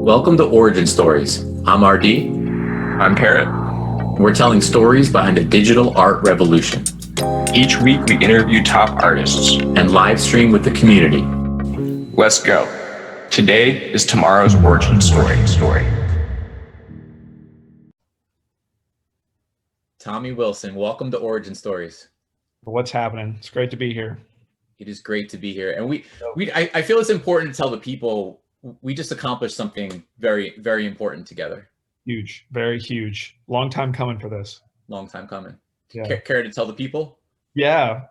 Welcome to Origin Stories. I'm RD. I'm Parrot. We're telling stories behind the digital art revolution. Each week we interview top artists and live stream with the community. Let's go. Today is tomorrow's origin story. Tommy Wilson, welcome to Origin Stories. What's happening? It's great to be here. It is great to be here. And I feel it's important to tell the people we just accomplished something very, very important together. Huge, very huge. Long time coming for this. Long time coming. Yeah. Care to tell the people? Yeah.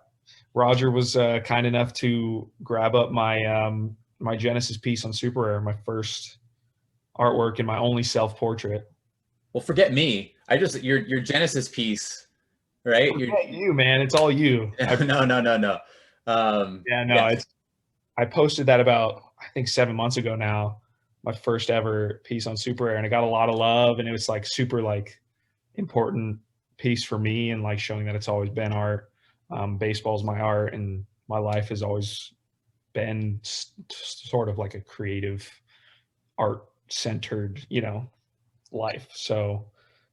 Roger was kind enough to grab up my my Genesis piece on SuperRare, my first artwork and my only self-portrait. Well, forget me. Your Genesis piece, right? You, man. It's all you. No. I posted that about, I think, 7 months ago now, my first ever piece on SuperRare, and it got a lot of love, and it was like super like important piece for me, and like showing that it's always been art. Baseball's my art, and my life has always been sort of like a creative, art centered, life. So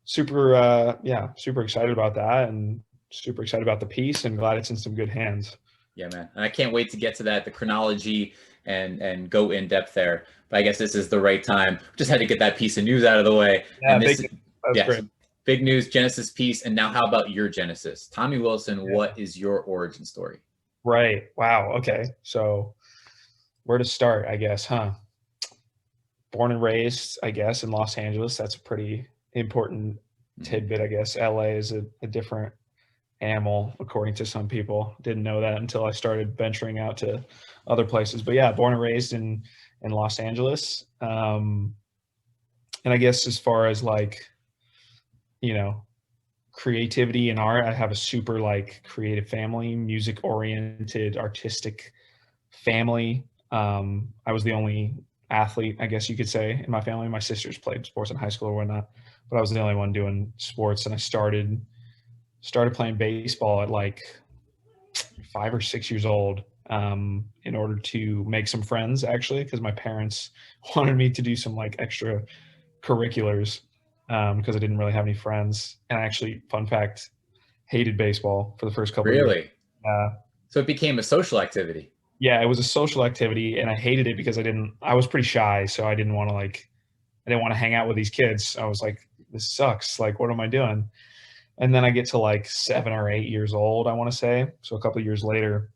super excied about that, and super excited about the piece, and glad it's in some good hands. Yeah, man. And I can't wait to get to that, the chronology and go in depth there. But I guess this is the right time. Just had to get that piece of news out of the way. Yeah, and great. Big news, Genesis piece. And now how about your Genesis? Tommy Wilson, What is your origin story? Right. Wow. Okay. So where to start, I guess, huh? Born and raised, I guess, in Los Angeles. That's a pretty important tidbit, I guess. LA is a different animal, according to some people. Didn't know that until I started venturing out to other places. But yeah, born and raised in Los Angeles. And I guess as far as like, creativity and art, I have a super like creative family, music oriented, artistic family. I was the only athlete, I guess you could say, in my family. My sisters played sports in high school or whatnot, but I was the only one doing sports. And I started playing baseball at like 5 or 6 years old, in order to make some friends, actually, because my parents wanted me to do some like extra curriculars, because I didn't really have any friends. And I actually, fun fact, hated baseball for the first couple of years. Really? So it became a social activity. Yeah, it was a social activity, and I hated it because I was pretty shy, so I didn't want to hang out with these kids. I was like, this sucks. Like, what am I doing? And then I get to like 7 or 8 years old, I want to say. So a couple of years later,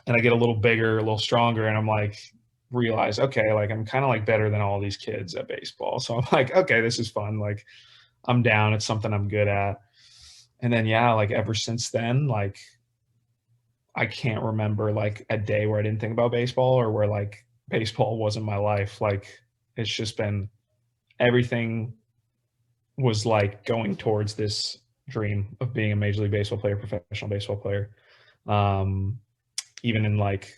and I get a little bigger, a little stronger, and I'm like, realize, okay, like I'm kind of like better than all these kids at baseball. So I'm like, okay, this is fun. Like I'm down. It's something I'm good at. And then, yeah, like ever since then, like I can't remember like a day where I didn't think about baseball or where like baseball wasn't my life. Like it's just been, everything was like going towards this dream of being a Major League Baseball player, professional baseball player. Even in like,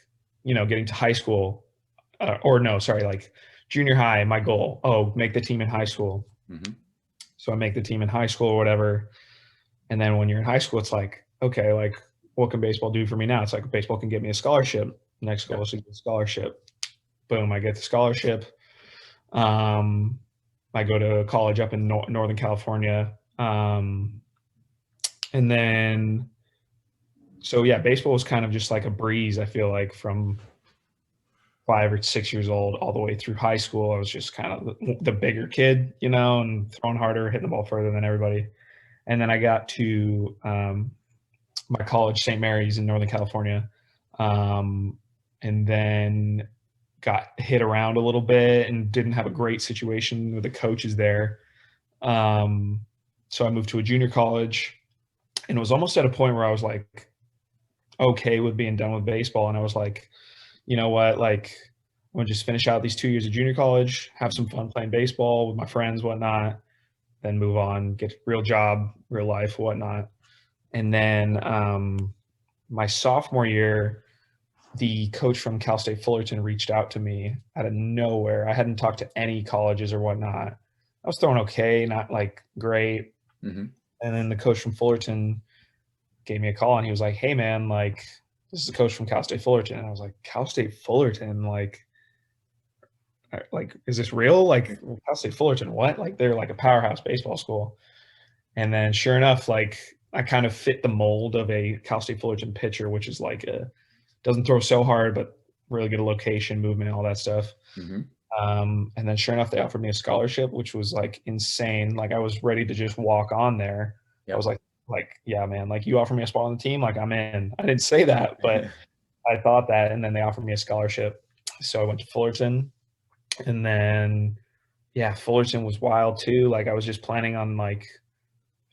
getting to high school, like junior high, my goal, make the team in high school. Mm-hmm. So I make the team in high school or whatever. And then when you're in high school, it's like, okay, like what can baseball do for me now? It's like baseball can get me a scholarship. Next goal is to get a scholarship. Boom, I get the scholarship. I go to college up in Northern California. And then, so yeah, baseball was kind of just like a breeze, I feel like, from 5 or 6 years old all the way through high school. I was just kind of the bigger kid, and throwing harder, hitting the ball further than everybody. And then I got to my college, St. Mary's in Northern California, and then got hit around a little bit and didn't have a great situation with the coaches there. So I moved to a junior college, and it was almost at a point where I was like okay with being done with baseball. And I was like, you know what, like I'm gonna just finish out these 2 years of junior college, have some fun playing baseball with my friends, whatnot, then move on, get a real job, real life, whatnot. And then my sophomore year, the coach from Cal State Fullerton reached out to me out of nowhere. I hadn't talked to any colleges or whatnot. I was throwing okay, not like great. Mm-hmm. And then the coach from Fullerton gave me a call, and he was like, hey man, like this is the coach from Cal State Fullerton. And I was like, Cal State Fullerton, like like, is this real? Like, Cal State Fullerton, what? Like, they're like a powerhouse baseball school. And then sure enough, like, I kind of fit the mold of a Cal State Fullerton pitcher, which is like doesn't throw so hard, but really good location, movement, all that stuff. Mm-hmm. And then sure enough, they offered me a scholarship, which was like insane. Like, I was ready to just walk on there. Yep. I was like, yeah, man, like, you offer me a spot on the team, like, I'm in. I didn't say that, but I thought that. And then they offered me a scholarship. So I went to Fullerton. And then, yeah, Fullerton was wild too. Like, I was just planning on like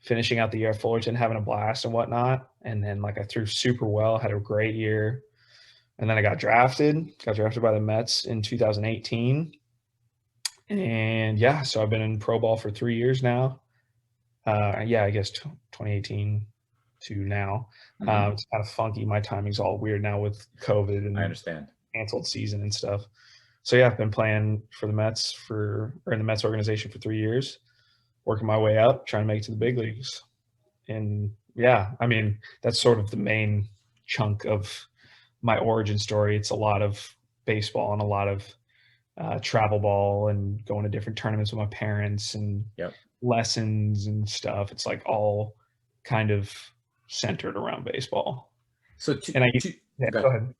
finishing out the year at Fullerton, having a blast and whatnot. And then like I threw super well, had a great year. And then I got drafted by the Mets in 2018. And yeah, so I've been in pro ball for 3 years now. I guess 2018 to now. Mm-hmm. It's kind of funky. My timing's all weird now with COVID and I understand. canceled season and stuff. So yeah, I've been playing for the Mets or in the Mets organization for 3 years, working my way up, trying to make it to the big leagues. And yeah, I mean, that's sort of the main chunk of my origin story. It's a lot of baseball and a lot of travel ball and going to different tournaments with my parents and lessons and stuff. It's like all kind of centered around baseball. So go ahead.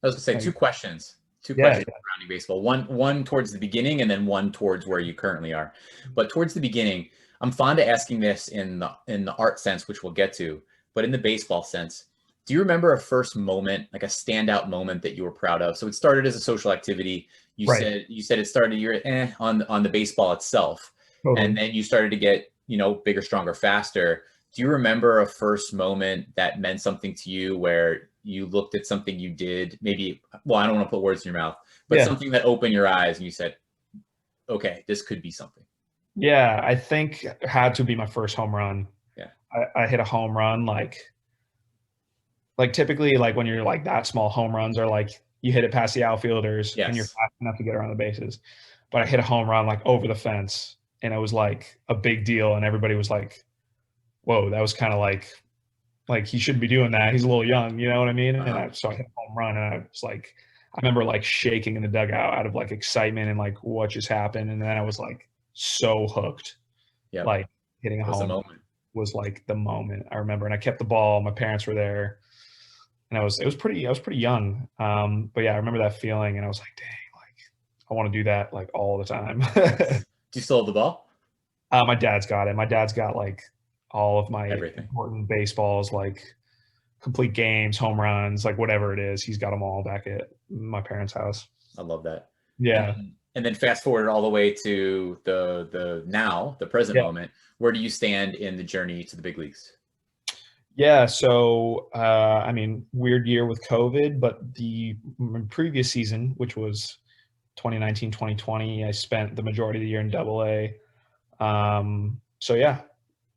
I was gonna say two questions surrounding baseball. One towards the beginning and then one towards where you currently are. But towards the beginning, I'm fond of asking this in the art sense, which we'll get to, but in the baseball sense, do you remember a first moment, like a standout moment that you were proud of? So it started as a social activity. You said it started on the baseball itself. Totally. And then you started to get, bigger, stronger, faster. Do you remember a first moment that meant something to you where you looked at something you did, maybe, well, I don't want to put words in your mouth, but something that opened your eyes and you said, okay, this could be something? Yeah, I think it had to be my first home run. Yeah. I hit a home run like typically like when you're like that small, home runs are like you hit it past the outfielders and you're fast enough to get around the bases. But I hit a home run like over the fence and it was like a big deal and everybody was like, whoa, that was kind of like he shouldn't be doing that. He's a little young, you know what I mean? And so I hit a home run and I was like, I remember like shaking in the dugout out of like excitement and like what just happened. And then I was like so hooked. Yeah. Like hitting a home run was like the moment I remember. And I kept the ball. My parents were there. And I was pretty young. But yeah, I remember that feeling and I was like, dang, like I want to do that like all the time. Do you still have the ball? My dad's got it. My dad's got like all of my everything. Important baseballs, like complete games, home runs, like whatever it is. He's got them all back at my parents' house. I love that. Yeah. And then fast forward all the way to the present moment. Where do you stand in the journey to the big leagues? Yeah. So, I mean, weird year with COVID, but the previous season, which was 2019, 2020, I spent the majority of the year in AA. So yeah,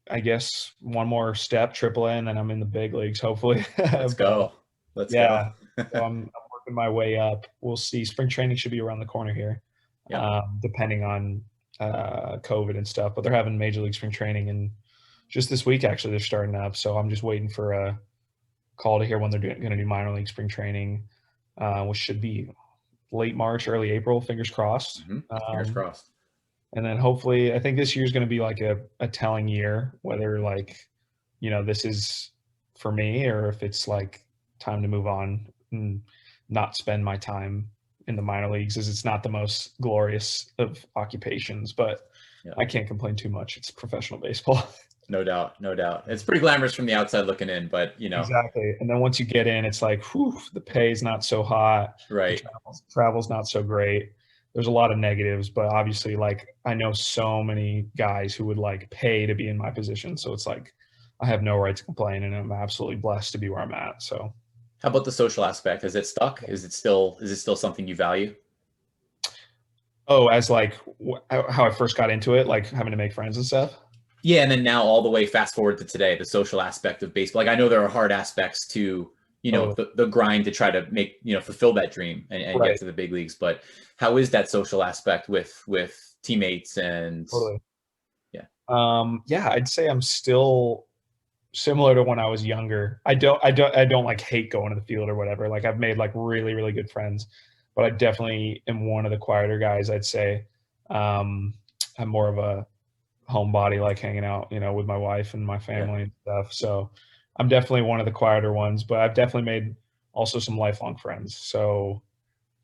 I guess one more step, AAA, and then I'm in the big leagues, hopefully. Let's go. Let's go. So I'm working my way up. We'll see. Spring training should be around the corner here, depending on COVID and stuff. But they're having Major League Spring Training, and just this week, actually, they're starting up. So I'm just waiting for a call to hear when they're going to do minor league spring training, which should be late March, early April. Fingers crossed. Mm-hmm. Fingers crossed. And then hopefully, I think this year is going to be like a telling year, whether like, this is for me or if it's like time to move on and not spend my time in the minor leagues, as it's not the most glorious of occupations, but I can't complain too much. It's professional baseball. No doubt. No doubt. It's pretty glamorous from the outside looking in, but Exactly. And then once you get in, it's like, whew, the pay is not so hot. Right. Travel's not so great. There's a lot of negatives, but obviously, like, I know so many guys who would like pay to be in my position. So it's like, I have no right to complain, and I'm absolutely blessed to be where I'm at. So how about the social aspect? Has it stuck? Is it still something you value? Oh, as like how I first got into it, like having to make friends and stuff. Yeah. And then now all the way fast forward to today, the social aspect of baseball. Like, I know there are hard aspects to, the grind to try to make, fulfill that dream and get to the big leagues. But how is that social aspect with teammates and I'd say I'm still similar to when I was younger. I don't like hate going to the field or whatever. Like, I've made like really, really good friends. but I definitely am one of the quieter guys, I'd say. I'm more of a homebody, like hanging out, with my wife and my family and stuff. So I'm definitely one of the quieter ones, but I've definitely made also some lifelong friends. So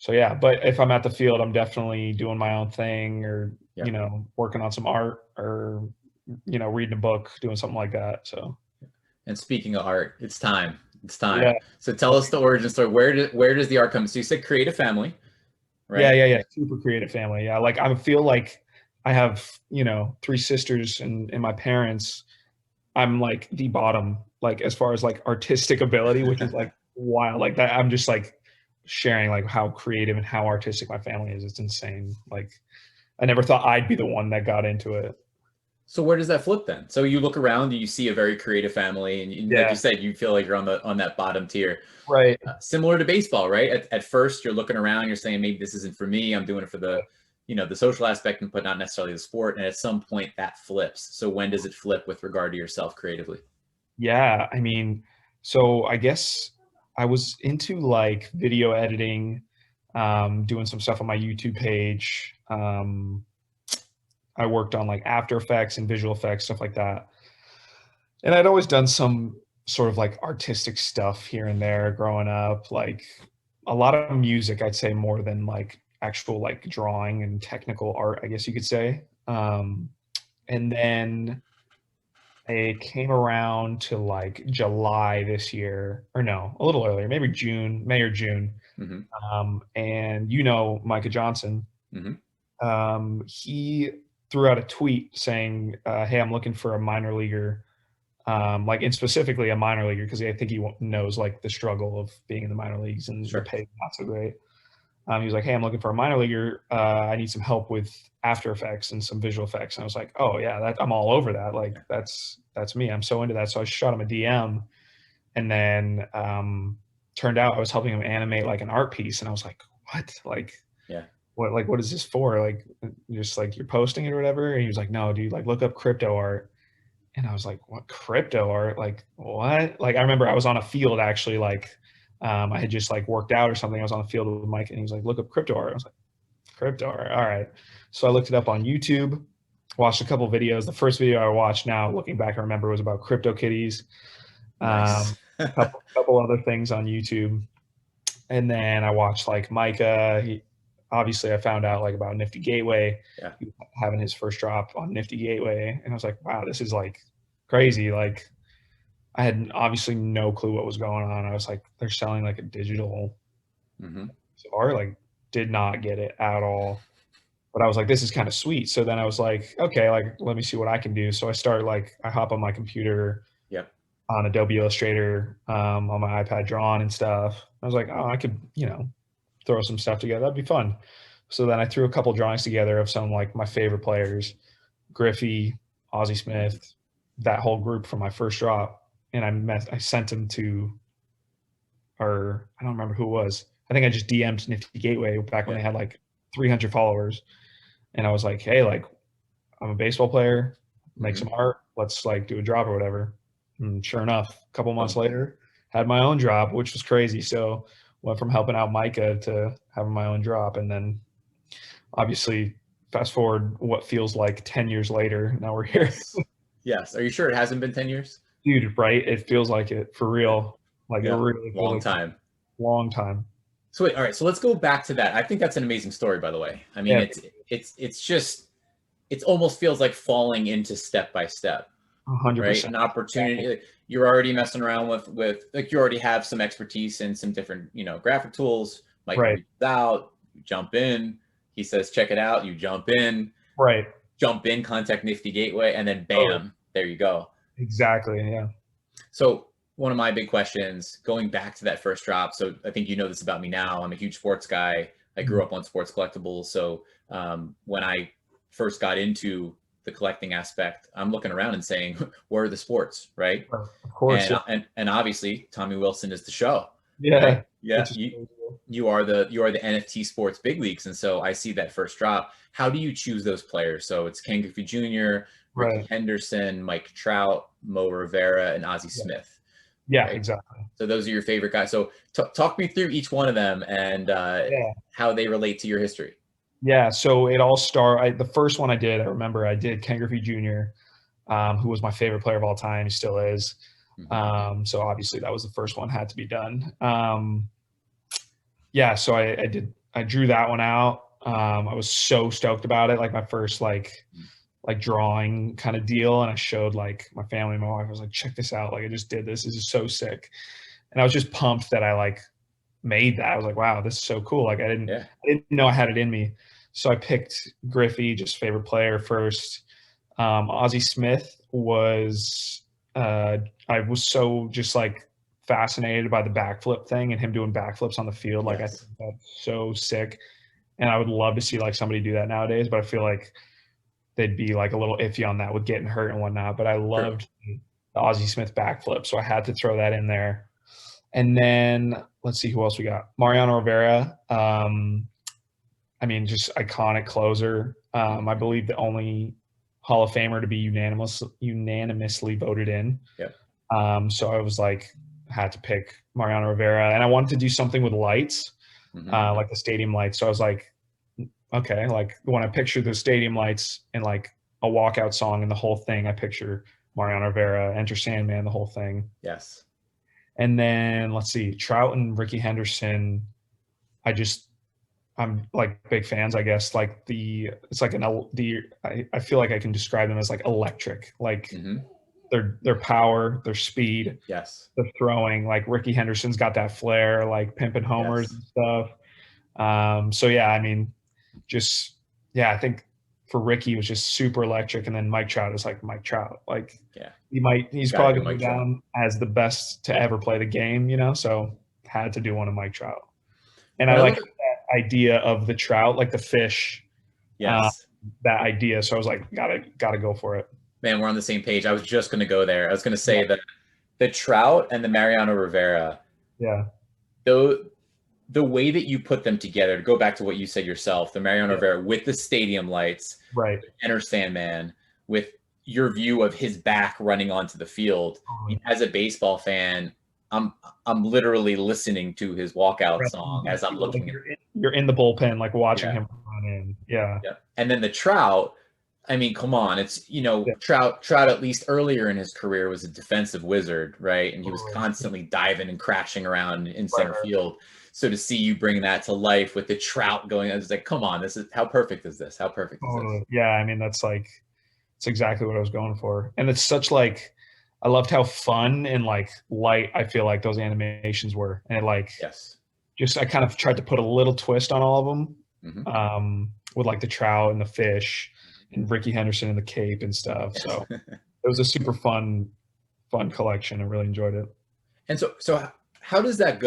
yeah, but if I'm at the field, I'm definitely doing my own thing, or working on some art, or reading a book, doing something like that. So. And speaking of art, it's time. It's time. Yeah. So tell us the origin story. Where does the art come? So you said create a family, right? Yeah. Super creative family. Yeah. Like I feel like I have, 3 sisters and my parents. I'm like the bottom, like as far as like artistic ability, which is like wild. Like that, I'm just like sharing like how creative and how artistic my family is. It's insane. Like I never thought I'd be the one that got into it. So where does that flip then? So you look around, you see a very creative family, and like you said, you feel like you're on that bottom tier. Right. Similar to baseball, right? At first, you're looking around, you're saying maybe this isn't for me. I'm doing it for the the social aspect, but not necessarily the sport. And at some point, that flips. So when does it flip with regard to yourself creatively? Yeah, I mean, so I guess I was into like video editing, doing some stuff on my YouTube page. I worked on like After Effects and visual effects, stuff like that. And I'd always done some sort of like artistic stuff here and there growing up, like a lot of music, I'd say, more than like actual like drawing and technical art, I guess you could say. And then it came around to like July this year, or no, a little earlier, maybe May or June. And Micah Johnson, he threw out a tweet saying, hey, I'm looking for a minor leaguer, and specifically a minor leaguer, because I think he knows like the struggle of being in the minor leagues and the pay not so great. He was like, hey, I'm looking for a minor leaguer. I need some help with After Effects and some visual effects. And I was like, oh yeah, I'm all over that. Like that's me. I'm so into that. So I shot him a DM, and then turned out I was helping him animate like an art piece. And I was like, what? What is this for? Like, just like you're posting it or whatever? And he was like, no, dude, like look up crypto art. And I was like, what, crypto art? Like what? Like I remember I was on a field actually, like I had just like worked out or something. I was on the field with Mike, and he was like, look up crypto art. I was like, crypto art. All right. So I looked it up on YouTube, watched a couple of videos. The first video I watched now, looking back, I remember, was about crypto kitties. Nice. couple other things on YouTube. And then I watched like Micah. Obviously I found out like about Nifty Gateway, having his first drop on Nifty Gateway. And I was like, wow, this is like crazy. Like I had obviously no clue what was going on. I was like, they're selling like a digital art, like did not get it at all. But I was like, this is kind of sweet. So then I was like, okay, like let me see what I can do. So I started I hop on my computer on Adobe Illustrator, on my iPad drawing and stuff. I was like, oh, I could, throw some stuff together. That'd be fun. So then I threw a couple drawings together of some like my favorite players, Griffey, Ozzie Smith, that whole group from my first drop. And I sent them to, or I don't remember who it was. I think I just DM'd Nifty Gateway back when they had like 300 followers. And I was like, hey, like I'm a baseball player, make some art. Let's like do a drop or whatever. And sure enough, a couple months later, had my own drop, which was crazy. So went from helping out Micah to having my own drop. And then obviously fast forward what feels like 10 years later, now we're here. Yes. Are you sure it hasn't been 10 years? Dude, right? It feels like it, for real. Like a really long time. Long time. So wait, all right. So let's go back to that. I think that's an amazing story, by the way. I mean, it's just, it almost feels like falling into step by step. 100%. Right? An opportunity. You're already messing around with like, you already have some expertise in some different, graphic tools. Mike reaches out, you jump in. He says, check it out. You jump in. Right. Jump in, contact Nifty Gateway, and then bam, there you go. Exactly. Yeah. So one of my big questions, going back to that first drop. So I think you know this about me now. I'm a huge sports guy. I grew up on sports collectibles. So when I first got into the collecting aspect, I'm looking around and saying, where are the sports, right? Of course. And obviously Tommy Wilson is the show. Yeah. Right? Yeah. You are the NFT sports big leagues. And so I see that first drop. How do you choose those players? So it's Ken Griffey Jr., Ricky Henderson, Mike Trout, Mo Rivera, and Ozzie Smith. Yeah, right? exactly. So those are your favorite guys. So talk me through each one of them and how they relate to your history. Yeah, so it all started. The first one I remember I did Ken Griffey Jr., who was my favorite player of all time. He still is. So obviously that was the first one, had to be done. Yeah, so I drew that one out. I was so stoked about it, like my first like drawing kind of deal, and I showed like my family and my wife. I was like, check this out, like I just did this is so sick. And I was just pumped that I like made that. I was like, wow, this is so cool. Like I didn't know I had it in me. So I picked Griffey, just favorite player first. Ozzie Smith was I was so just like fascinated by the backflip thing and him doing backflips on the field. Like I think that's so sick. And I would love to see like somebody do that nowadays, but I feel like they'd be like a little iffy on that with getting hurt and whatnot. But I loved the Ozzie Smith backflip, so I had to throw that in there. And then let's see who else we got. Mariano Rivera. I mean, just iconic closer. I believe the only Hall of Famer to be unanimously voted in. So I was like, had to pick Mariano Rivera, and I wanted to do something with lights, like the stadium lights. So I was like, okay, like when I picture the stadium lights and like a walkout song and the whole thing, I picture Mariano Rivera, Enter Sandman, the whole thing. Yes. And then let's see, Trout and Ricky Henderson. I'm like big fans, I guess. Like it's like I feel like I can describe them as like electric, like their power, their speed, their throwing. Like Ricky Henderson's got that flair, like pimping homers and stuff. So yeah, I mean, I think for Ricky it was just super electric, and then Mike Trout is like Mike Trout. Like he's probably going to go down as the best to ever play the game, you know. So had to do one of Mike Trout, and I like that idea of the trout, like the fish. That idea. So I was like, gotta go for it. Man, we're on the same page. I was just going to go there. I was going to say that the Trout and the Mariano Rivera. Yeah. The way that you put them together, to go back to what you said yourself, the Mariano Rivera with the stadium lights, right? Enter Sandman, with your view of his back running onto the field. As a baseball fan, I'm literally listening to his walkout song as I'm looking. You're in the bullpen, like watching him run in. Yeah. And then the Trout. I mean, come on. It's, Trout, at least earlier in his career, was a defensive wizard, right? And he was constantly diving and crashing around in center field. So to see you bring that to life with the Trout going, I was like, come on, how perfect is this? How perfect is this? Yeah, I mean, it's exactly what I was going for. And it's such like, I loved how fun and like light I feel like those animations were. And like, just I kind of tried to put a little twist on all of them, with like the Trout and the fish and Ricky Henderson and the cape and stuff. So it was a super fun collection. I really enjoyed it. And so how does that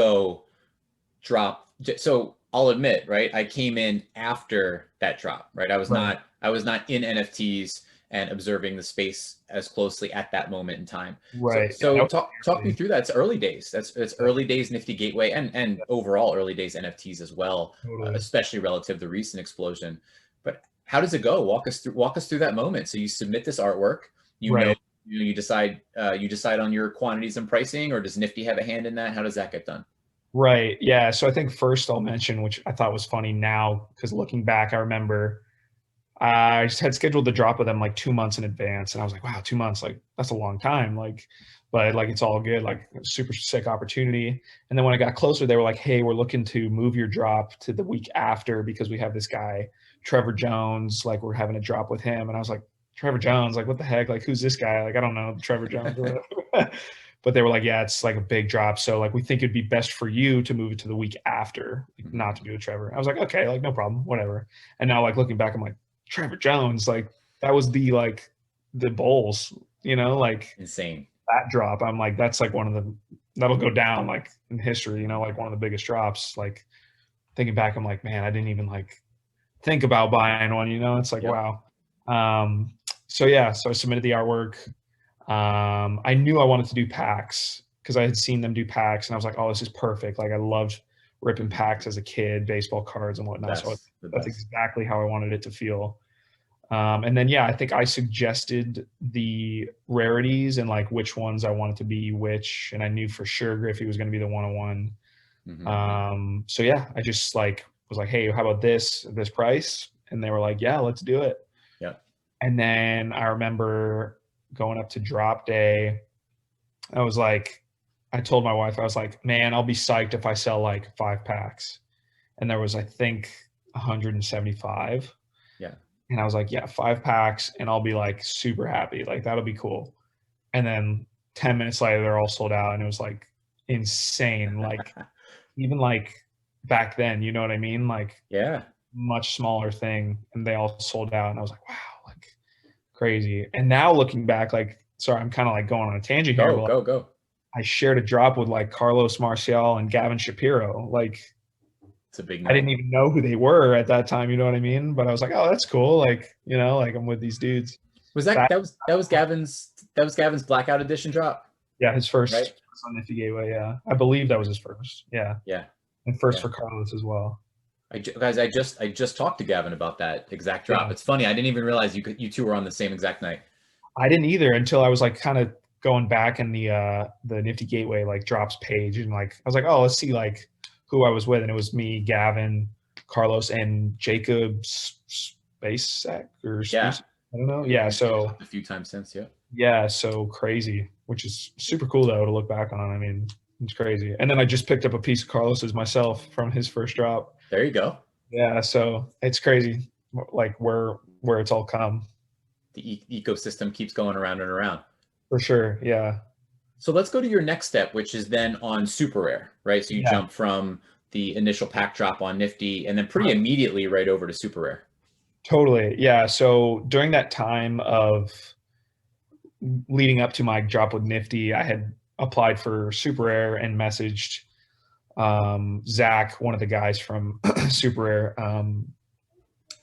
drop? So I'll admit, right, I came in after that drop, right? I was not in NFTs and observing the space as closely at that moment in time. Right. So talk me through that. It's early days. It's early days Nifty Gateway and overall early days NFTs as well, especially relative to the recent explosion. But how does it go? Walk us through that moment. So you submit this artwork, you decide on your quantities and pricing, or does Nifty have a hand in that? How does that get done? Right. Yeah. So I think first I'll mention, which I thought was funny now, because looking back, I remember I just had scheduled the drop with them like 2 months in advance. And I was like, wow, 2 months, like that's a long time. But like, it's all good, like super sick opportunity. And then when I got closer, they were like, hey, we're looking to move your drop to the week after because we have this guy, Trevor Jones, like we're having a drop with him. And I was like, Trevor Jones, like what the heck? Like, who's this guy? Like, I don't know, Trevor Jones or whatever. But they were like, yeah, it's like a big drop. So like, we think it'd be best for you to move it to the week after, like, not to do with Trevor. I was like, okay, like no problem, whatever. And now like looking back, I'm like, Trevor Jones, like that was the Bulls, like insane. That drop. I'm like, that's like that'll go down like in history, like one of the biggest drops. Like thinking back, I'm like, man, I didn't even like think about buying one, it's like, wow. So I submitted the artwork. I knew I wanted to do packs because I had seen them do packs and I was like, oh, this is perfect. Like I loved ripping packs as a kid, baseball cards and whatnot. So that's exactly how I wanted it to feel. And then, yeah, I think I suggested the rarities and like which ones I wanted to be which. And I knew for sure Griffey was going to be the 101. So yeah, I just like was like, hey, how about this price? And they were like, yeah, let's do it. Yeah. And then I remember going up to drop day. I was like, I told my wife, I was like, man, I'll be psyched if I sell like 5 packs. And there was, I think, 175. Yeah. And I was like, yeah, 5 packs and I'll be like super happy. Like that'll be cool. And then 10 minutes later, they're all sold out. And it was like insane. Like even like back then, you know what I mean? Like yeah, much smaller thing. And they all sold out. And I was like, wow, like crazy. And now looking back, like, sorry, I'm kind of like going on a tangent here. Go. I shared a drop with like Carlos Marcial and Gavin Shapiro. Like, it's a big name. I didn't even know who they were at that time. You know what I mean? But I was like, oh, that's cool. Like, you know, like I'm with these dudes. Was that was Gavin's Blackout Edition drop? Yeah, his first right? on Nifty Gateway. Yeah, I believe that was his first. Yeah. Yeah. And first for Carlos as well. Guys, I just talked to Gavin about that exact drop. Yeah. It's funny. I didn't even realize you two were on the same exact night. I didn't either until I was like kind of going back in the Nifty Gateway like drops page and like I was like, oh, let's see like who I was with, and it was me, Gavin, Carlos, and Jacob Spacek or yeah. I don't know. Yeah, so a few times since, yeah. Yeah, so crazy, which is super cool though to look back on. I mean, it's crazy. And then I just picked up a piece of Carlos's myself from his first drop. There you go. Yeah, so it's crazy, like where it's all come. The ecosystem keeps going around and around. For sure, yeah. So let's go to your next step, which is then on SuperRare, right? So you jump from the initial pack drop on Nifty and then pretty immediately right over to SuperRare. Totally, yeah. So during that time of leading up to my drop with Nifty, I had applied for SuperRare and messaged Zack, one of the guys from SuperRare.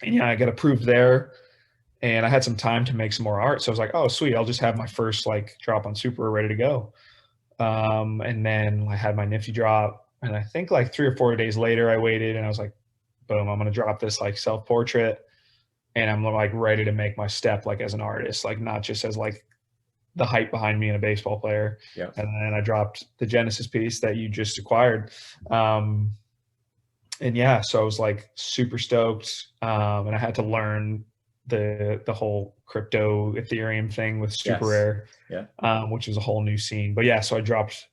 And yeah, I got approved there. And I had some time to make some more art. So I was like, oh, sweet. I'll just have my first like drop on SuperRare ready to go. And then I had my Nifty drop. And I think like 3 or 4 days later, I waited and I was like, boom, I'm going to drop this like self-portrait. And I'm like ready to make my step like as an artist, like not just as like the hype behind me and a baseball player. Yeah. And then I dropped the Genesis piece that you just acquired. And yeah, so I was like super stoked. And I had to learn the whole crypto Ethereum thing with SuperRare, which is a whole new scene. But yeah, so I dropped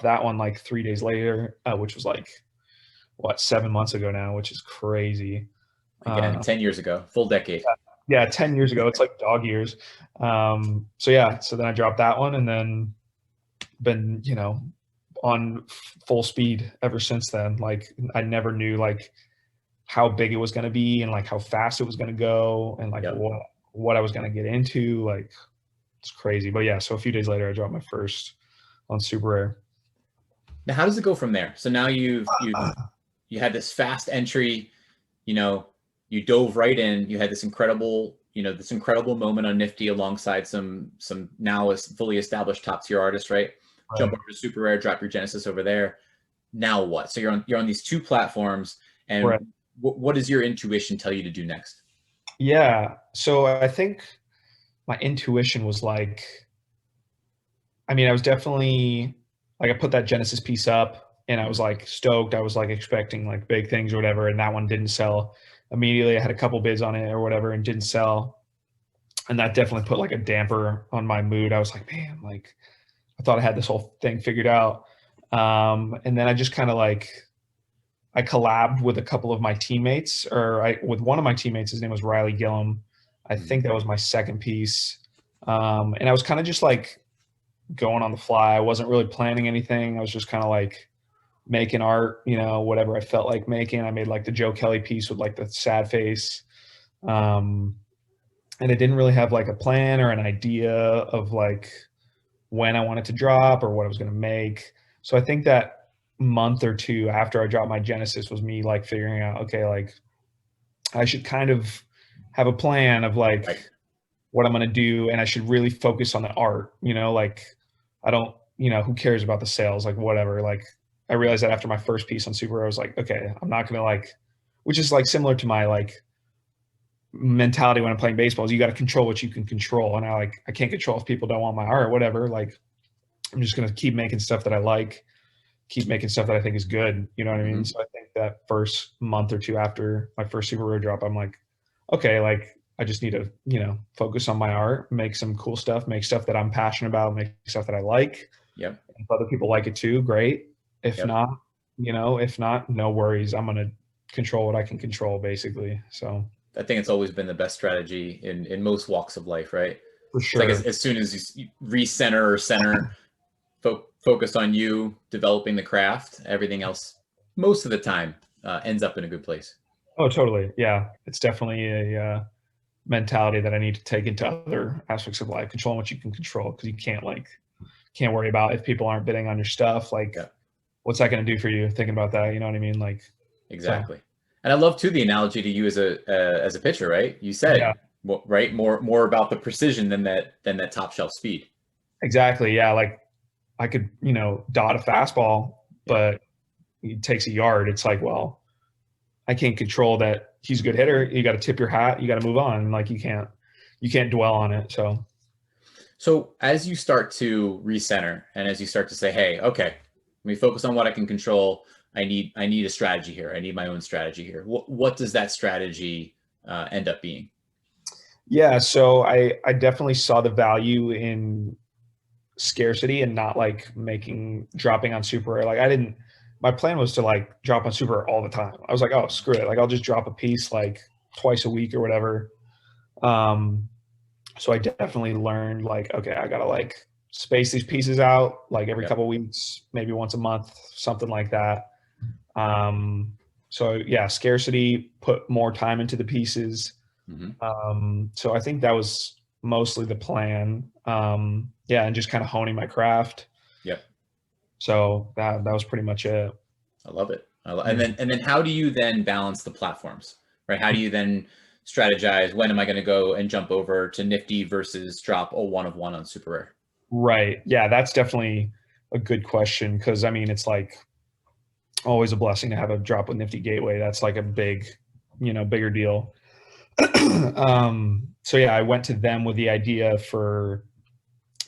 that one like 3 days later, which was like what 7 months ago now, which is crazy. Again, 10 years ago, full decade. Yeah, 10 years ago. It's like dog years. So yeah, so then I dropped that one and then been, you know, on full speed ever since then. Like I never knew like how big it was going to be and like how fast it was going to go and like what I was going to get into. Like it's crazy. But yeah, so a few days later I dropped my first on SuperRare. Now, how does it go from there? So now you had this fast entry, you know, you dove right in, you had this incredible moment on Nifty alongside some now fully established top tier artists, right? Jump over to SuperRare, drop your Genesis over there. Now what? So you're on these 2 platforms, and what does your intuition tell you to do next? Yeah. So I think my intuition was like, I mean, I was definitely like, I put that Genesis piece up and I was like stoked. I was like expecting like big things or whatever. And that one didn't sell immediately. I had a couple bids on it or whatever and didn't sell. And that definitely put like a damper on my mood. I was like, man, like I thought I had this whole thing figured out. And then I just kind of like, I collabed with a couple of my teammates, with one of my teammates. His name was Riley Gillum. I think that was my second piece. And I was kind of just like going on the fly. I wasn't really planning anything. I was just kind of like making art, you know, whatever I felt like making. I made like the Joe Kelly piece with like the sad face. And I didn't really have like a plan or an idea of like when I wanted to drop or what I was going to make. So I think that month or 2 after I dropped my Genesis was me like figuring out, okay, like I should kind of have a plan of like what I'm going to do. And I should really focus on the art, you know, like I don't, you know, who cares about the sales, like whatever. Like I realized that after my first piece on SuperRare, I was like, okay, I'm not going to like, which is like similar to my like mentality when I'm playing baseball is you got to control what you can control. And I can't control if people don't want my art or whatever. Like, I'm just going to keep making stuff that I like, keep making stuff that I think is good. You know what I mean? So I think that first month or two after my first super rare drop, I'm like, okay, like I just need to, you know, focus on my art, make some cool stuff, make stuff that I'm passionate about, make stuff that I like. Yep. If other people like it too, great. If not, you know, if not, no worries. I'm going to control what I can control, basically. So I think it's always been the best strategy in most walks of life, right? for sure. It's like as soon as you recenter or center, focus on you developing the craft, everything else most of the time ends up in a good place. Oh, totally. Yeah. It's definitely a mentality that I need to take into other aspects of life, controlling what you can control, because you can't worry about if people aren't bidding on your stuff. Like, what's that going to do for you thinking about that? You know what I mean? Like, exactly. So. And I love too the analogy to you as a pitcher, right? You said, right, more about the precision than that top shelf speed. Exactly. Yeah. Like I could, you know, dot a fastball, but it takes a yard. It's like, well, I can't control that he's a good hitter. You got to tip your hat. You got to move on. Like you can't dwell on it. So as you start to recenter and as you start to say, hey, okay, let me focus on what I can control. I need a strategy here. I need my own strategy here. What does that strategy end up being? Yeah, so I definitely saw the value in scarcity and not like dropping on super rare. Like my plan was to like drop on super rare all the time. I was like, oh, screw it. Like I'll just drop a piece like twice a week or whatever. So I definitely learned like, okay, I gotta like space these pieces out like every couple of weeks, maybe once a month, something like that. So yeah, scarcity, put more time into the pieces. So I think that was mostly the plan. And just kind of honing my craft. Yep. So that was pretty much it. I love it. And then how do you then balance the platforms, right? How do you then strategize? When am I going to go and jump over to Nifty versus drop a 1 of 1 on super rare? Right. Yeah, that's definitely a good question. Cause I mean, it's like always a blessing to have a drop with Nifty Gateway. That's like a bigger deal. So yeah, I went to them with the idea for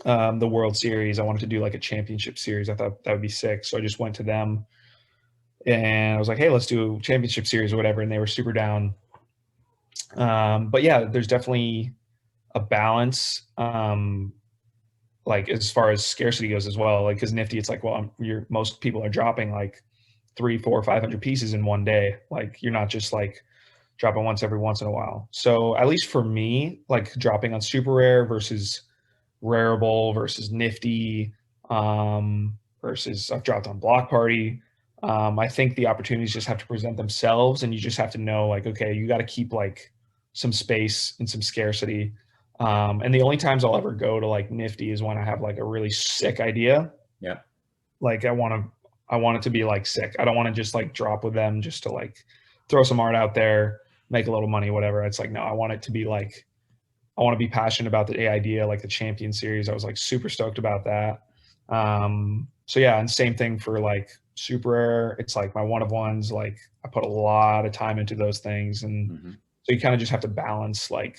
the World Series. I wanted to do like a championship series. I thought that would be sick. So I just went to them and I was like, hey, let's do a championship series or whatever. And they were super down. But yeah, there's definitely a balance. Like as far as scarcity goes as well, like, cause Nifty, it's like, well, most people are dropping like 300, 400, 500 pieces in one day. Like you're not just like dropping every once in a while. So at least for me, like dropping on super rare versus Rarible versus Nifty, versus I've dropped on Blockparty. I think the opportunities just have to present themselves and you just have to know like, okay, you got to keep like some space and some scarcity. And the only times I'll ever go to like Nifty is when I have like a really sick idea. Yeah. Like I want it to be like sick. I don't want to just like drop with them just to like throw some art out there, make a little money, whatever. It's like, no, I want it to be like, I want to be passionate about the idea, like the champion series. I was like super stoked about that. So yeah, and same thing for like super rare. It's like my 1 of 1s, like I put a lot of time into those things. And so you kind of just have to balance like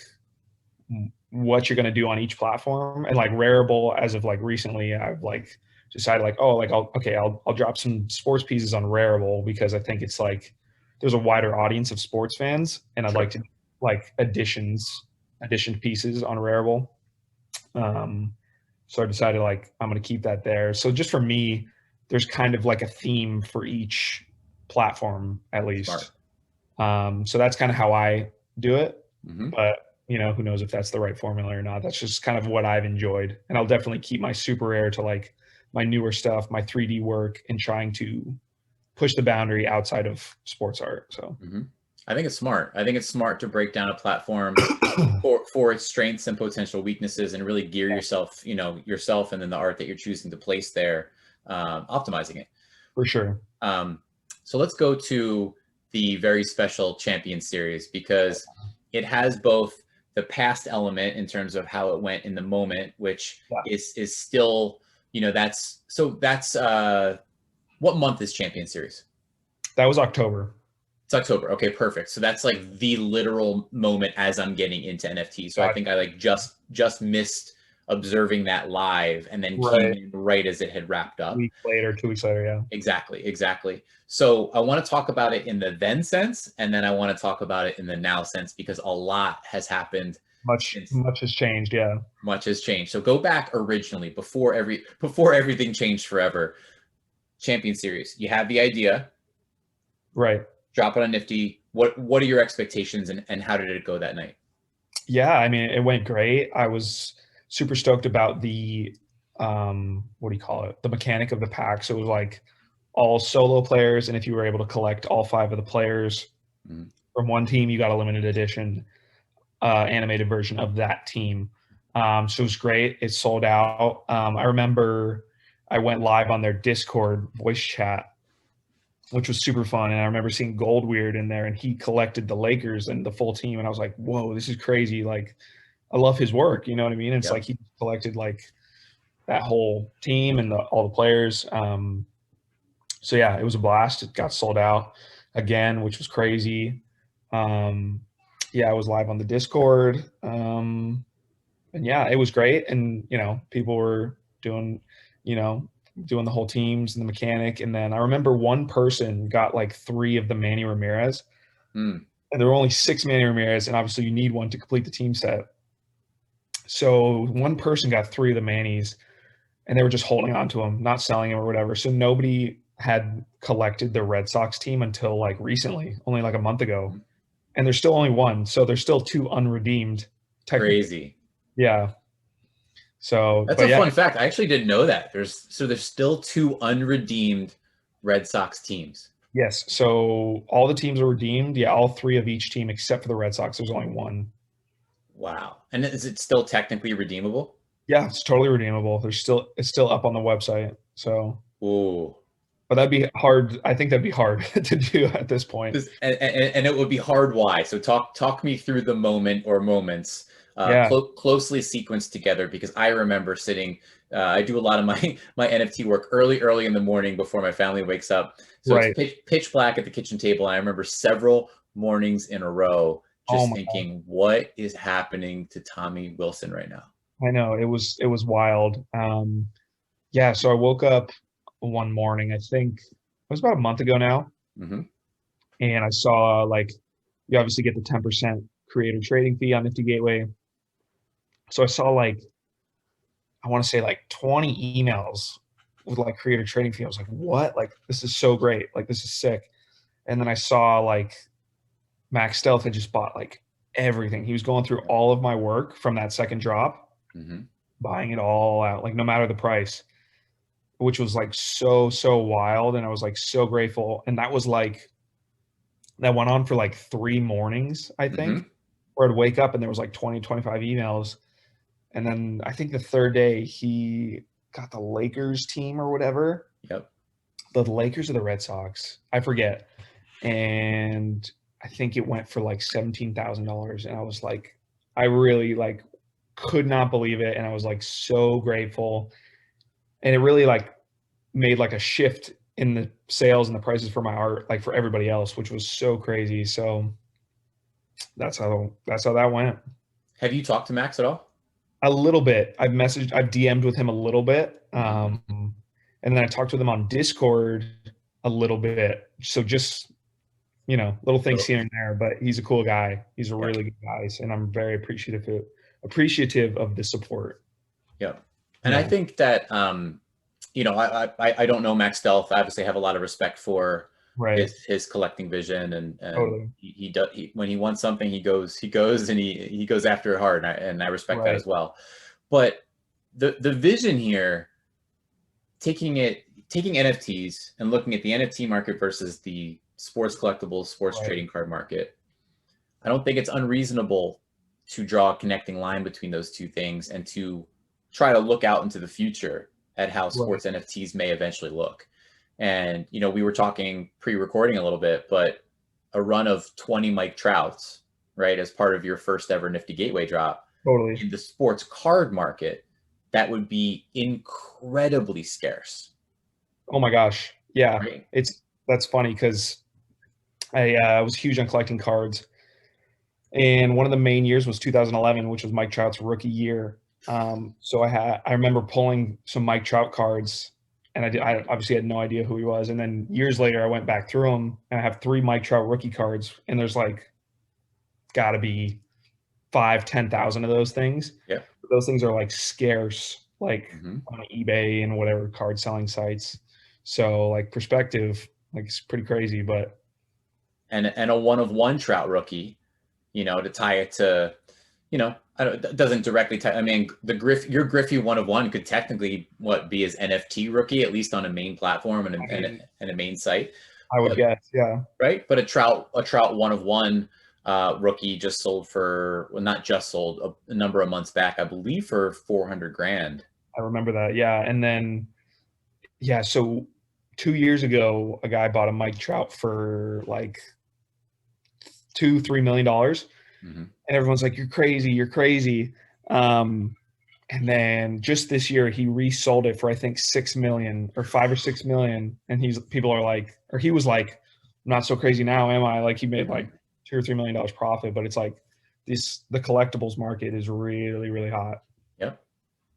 what you're going to do on each platform. And like Rarible, as of like recently, I've like decided like, oh, like I'll drop some sports pieces on Rarible because I think it's like there's a wider audience of sports fans, and I'd like to like addition pieces on Rarible. So I decided like I'm going to keep that there. So just for me, there's kind of like a theme for each platform at least. So that's kind of how I do it. But you know, who knows if that's the right formula or not. That's just kind of what I've enjoyed. And I'll definitely keep my super rare to like my newer stuff, my 3D work, and trying to push the boundary outside of sports art. So I think it's smart. I think it's smart to break down a platform for its strengths and potential weaknesses and really gear yourself and then the art that you're choosing to place there, optimizing it. For sure. So let's go to the very special Champion Series because it has both the past element in terms of how it went in the moment, which is still, that's what month is Champion Series? That was October. It's October. Okay, perfect. So that's like the literal moment as I'm getting into NFT. So I think I like just missed observing that live and then came in right as it had wrapped up. 2 weeks later, yeah. Exactly. So I want to talk about it in the then sense, and then I want to talk about it in the now sense, because a lot has happened. Much has changed, yeah. Much has changed. So go back originally, before everything changed forever. Champion Series. You had the idea. Right. Drop it on Nifty. What are your expectations, and how did it go that night? Yeah, I mean, it went great. I was super stoked about the what do you call it? The mechanic of the pack. So it was like all solo players, and if you were able to collect all 5 of the players from one team, you got a limited edition animated version of that team. So it was great. It sold out. I remember I went live on their Discord voice chat, which was super fun. And I remember seeing Goldweard in there, and he collected the Lakers and the full team. And I was like, whoa, this is crazy. Like, I love his work. You know what I mean? It's like he collected like that whole team and all the players. So yeah, it was a blast. It got sold out again, which was crazy. Yeah, I was live on the Discord. And yeah, it was great. And, people were doing the whole teams and the mechanic. And then I remember one person got like 3 of the Manny Ramirez. And there were only 6 Manny Ramirez, and obviously you need one to complete the team set. So one person got 3 of the Mannies, and they were just holding on to them, not selling them or whatever. So nobody had collected the Red Sox team until like recently, only like a month ago. And there's still only 1. So there's still 2 unredeemed. Crazy. Yeah. So that's a fun fact. I actually didn't know that. There's still 2 unredeemed Red Sox teams. Yes. So all the teams are redeemed. Yeah, all 3 of each team except for the Red Sox. There's only 1. Wow. And is it still technically redeemable? Yeah, it's totally redeemable. It's still up on the website. So. Ooh. But that'd be hard. I think that'd be hard to do at this point. And it would be hard. Why? So talk me through the moment or moments closely sequenced together, because I remember sitting. I do a lot of my NFT work early in the morning before my family wakes up. So it's pitch black at the kitchen table. And I remember several mornings in a row just thinking, what is happening to Tommy Wilson right now? I know, it was wild. Yeah. So I woke up one morning, I think it was about a month ago now. And I saw, like, you obviously get the 10% creator trading fee on Nifty Gateway. So I saw, like, I want to say like 20 emails with like creator trading fee. I was like, what? Like, this is so great. Like, this is sick. And then I saw like MaxStealth had just bought like everything. He was going through all of my work from that second drop, buying it all out, like no matter the price, which was like so wild. And I was like so grateful. And that was like, that went on for like 3 mornings, I think, where I'd wake up and there was like 20, 25 emails. And then I think the 3rd day he got the Lakers team or whatever. Yep. The Lakers or the Red Sox, I forget. And I think it went for like $17,000. And I was like, I really like could not believe it. And I was like so grateful. And it really like made like a shift in the sales and the prices for my art, like for everybody else, which was so crazy. So that's how that went. Have you talked to Max at all? A little bit. I've DM'd with him a little bit. And then I talked with him on Discord a little bit. So just, little things here and there, but he's a cool guy. He's a really good guy. And I'm very appreciative of the support. Yep. And I think that, I don't know MaxStealth. I obviously have a lot of respect for his collecting vision, and totally. he does. When he wants something, he goes and he goes after it hard, and I respect that as well. But the vision here, taking NFTs and looking at the NFT market versus the sports collectibles, sports trading card market, I don't think it's unreasonable to draw a connecting line between those two things and to try to look out into the future at how sports NFTs may eventually look. And, we were talking pre-recording a little bit, but a run of 20 Mike Trouts, right, as part of your first ever Nifty Gateway drop in the sports card market, that would be incredibly scarce. Oh my gosh. Yeah. Right? That's funny because I was huge on collecting cards. And one of the main years was 2011, which was Mike Trout's rookie year. So I remember pulling some Mike Trout cards, and I obviously had no idea who he was. And then years later, I went back through them, and I have 3 Mike Trout rookie cards, and there's like got to be 10,000 of those things. Yeah. Those things are like scarce, like Mm-hmm. on eBay and whatever card selling sites. So like perspective, like it's pretty crazy, but. And a 1-of-1 Trout rookie, to tie it to, it doesn't directly tie. I mean, your Griffey 1-of-1 could technically be his NFT rookie, at least on a main platform and a main site. I would guess, yeah. Right, but a Trout 1-of-1 rookie just sold for, well, not just sold, a number of months back, I believe, for $400,000. I remember that, yeah. And then, yeah, so 2 years ago, a guy bought a Mike Trout for like $2-3 million. Mm-hmm. And everyone's like, you're crazy. And then just this year, he resold it for, I think, $6 million or $5 or $6 million. And people are like, or he was like, I'm not so crazy now, am I? Like he made like $2 or $3 million profit, but it's like the collectibles market is really, really hot. Yep.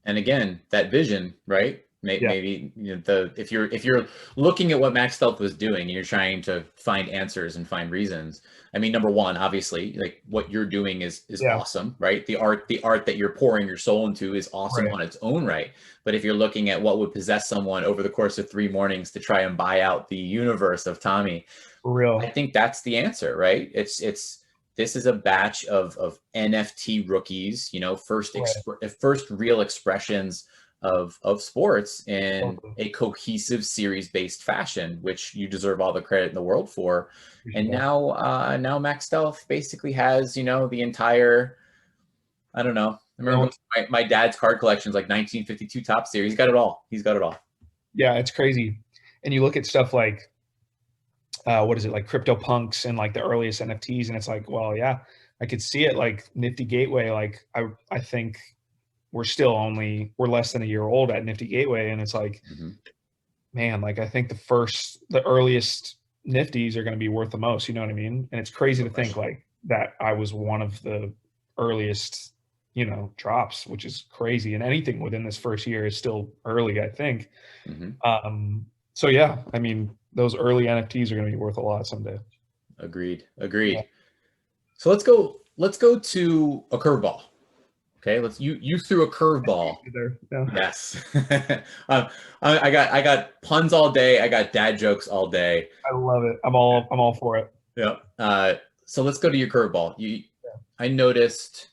And again, that vision, right? Maybe if you're looking at what MaxStealth was doing and you're trying to find answers and find reasons. I mean, number one, obviously, like what you're doing is awesome, right? The art that you're pouring your soul into is awesome on its own right. But if you're looking at what would possess someone over the course of 3 mornings to try and buy out the universe of Tommy, for real, I think that's the answer, right? This is a batch of NFT rookies, first real expressions of sports in a cohesive series-based fashion, which you deserve all the credit in the world for. And now MaxStealth basically has, the entire, I don't know. I remember my dad's card collection is like 1952 top series. He's got it all. Yeah, it's crazy. And you look at stuff like, what is it, like CryptoPunks and like the earliest NFTs, and it's like, well, yeah, I could see it. Like Nifty Gateway, like I think we're less than a year old at Nifty Gateway, and it's like, man, like I think the earliest Nifties are going to be worth the most. You know what I mean? And it's crazy to think like that I was one of the earliest, drops, which is crazy. And anything within this first year is still early, I think. So yeah, I mean, those early NFTs are going to be worth a lot someday. Agreed. Yeah. So let's go to a curveball. Okay, you threw a curveball. Yeah. Yes. I got puns all day. I got dad jokes all day. I love it. I'm all for it. Yeah. So let's go to your curveball. I noticed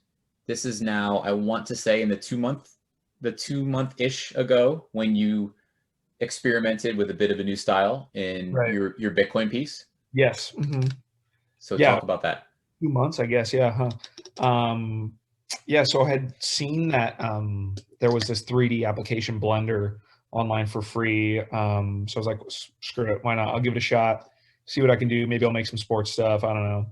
this is now, I want to say, in the 2-month-ish ago when you experimented with a bit of a new style in your Bitcoin piece. Yes. Mm-hmm. So talk about that. 2 months, I guess. Yeah. Huh. Yeah, so I had seen that there was this 3D application blender online for free. So I was like, screw it, why not? I'll give it a shot, see what I can do. Maybe I'll make some sports stuff. I don't know.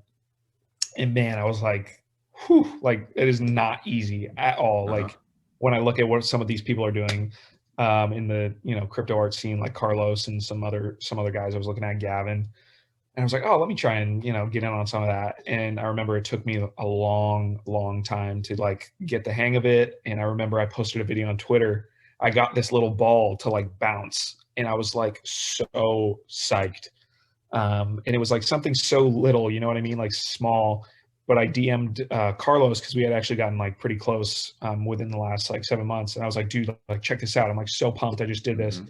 And man, I was like, whew, like it is not easy at all. Like when I look at what some of these people are doing in the crypto art scene, like Carlos and some other guys I was looking at, Gavin. And I was like, oh, let me try and, get in on some of that. And I remember it took me a long, long time to like get the hang of it. And I remember I posted a video on Twitter. I got this little ball to like bounce, and I was like so psyched. And it was like something so little, you know what I mean? Like small, but I DM'd Carlos because we had actually gotten like pretty close within the last like 7 months. And I was like, dude, like check this out. I'm like so pumped. I just did this.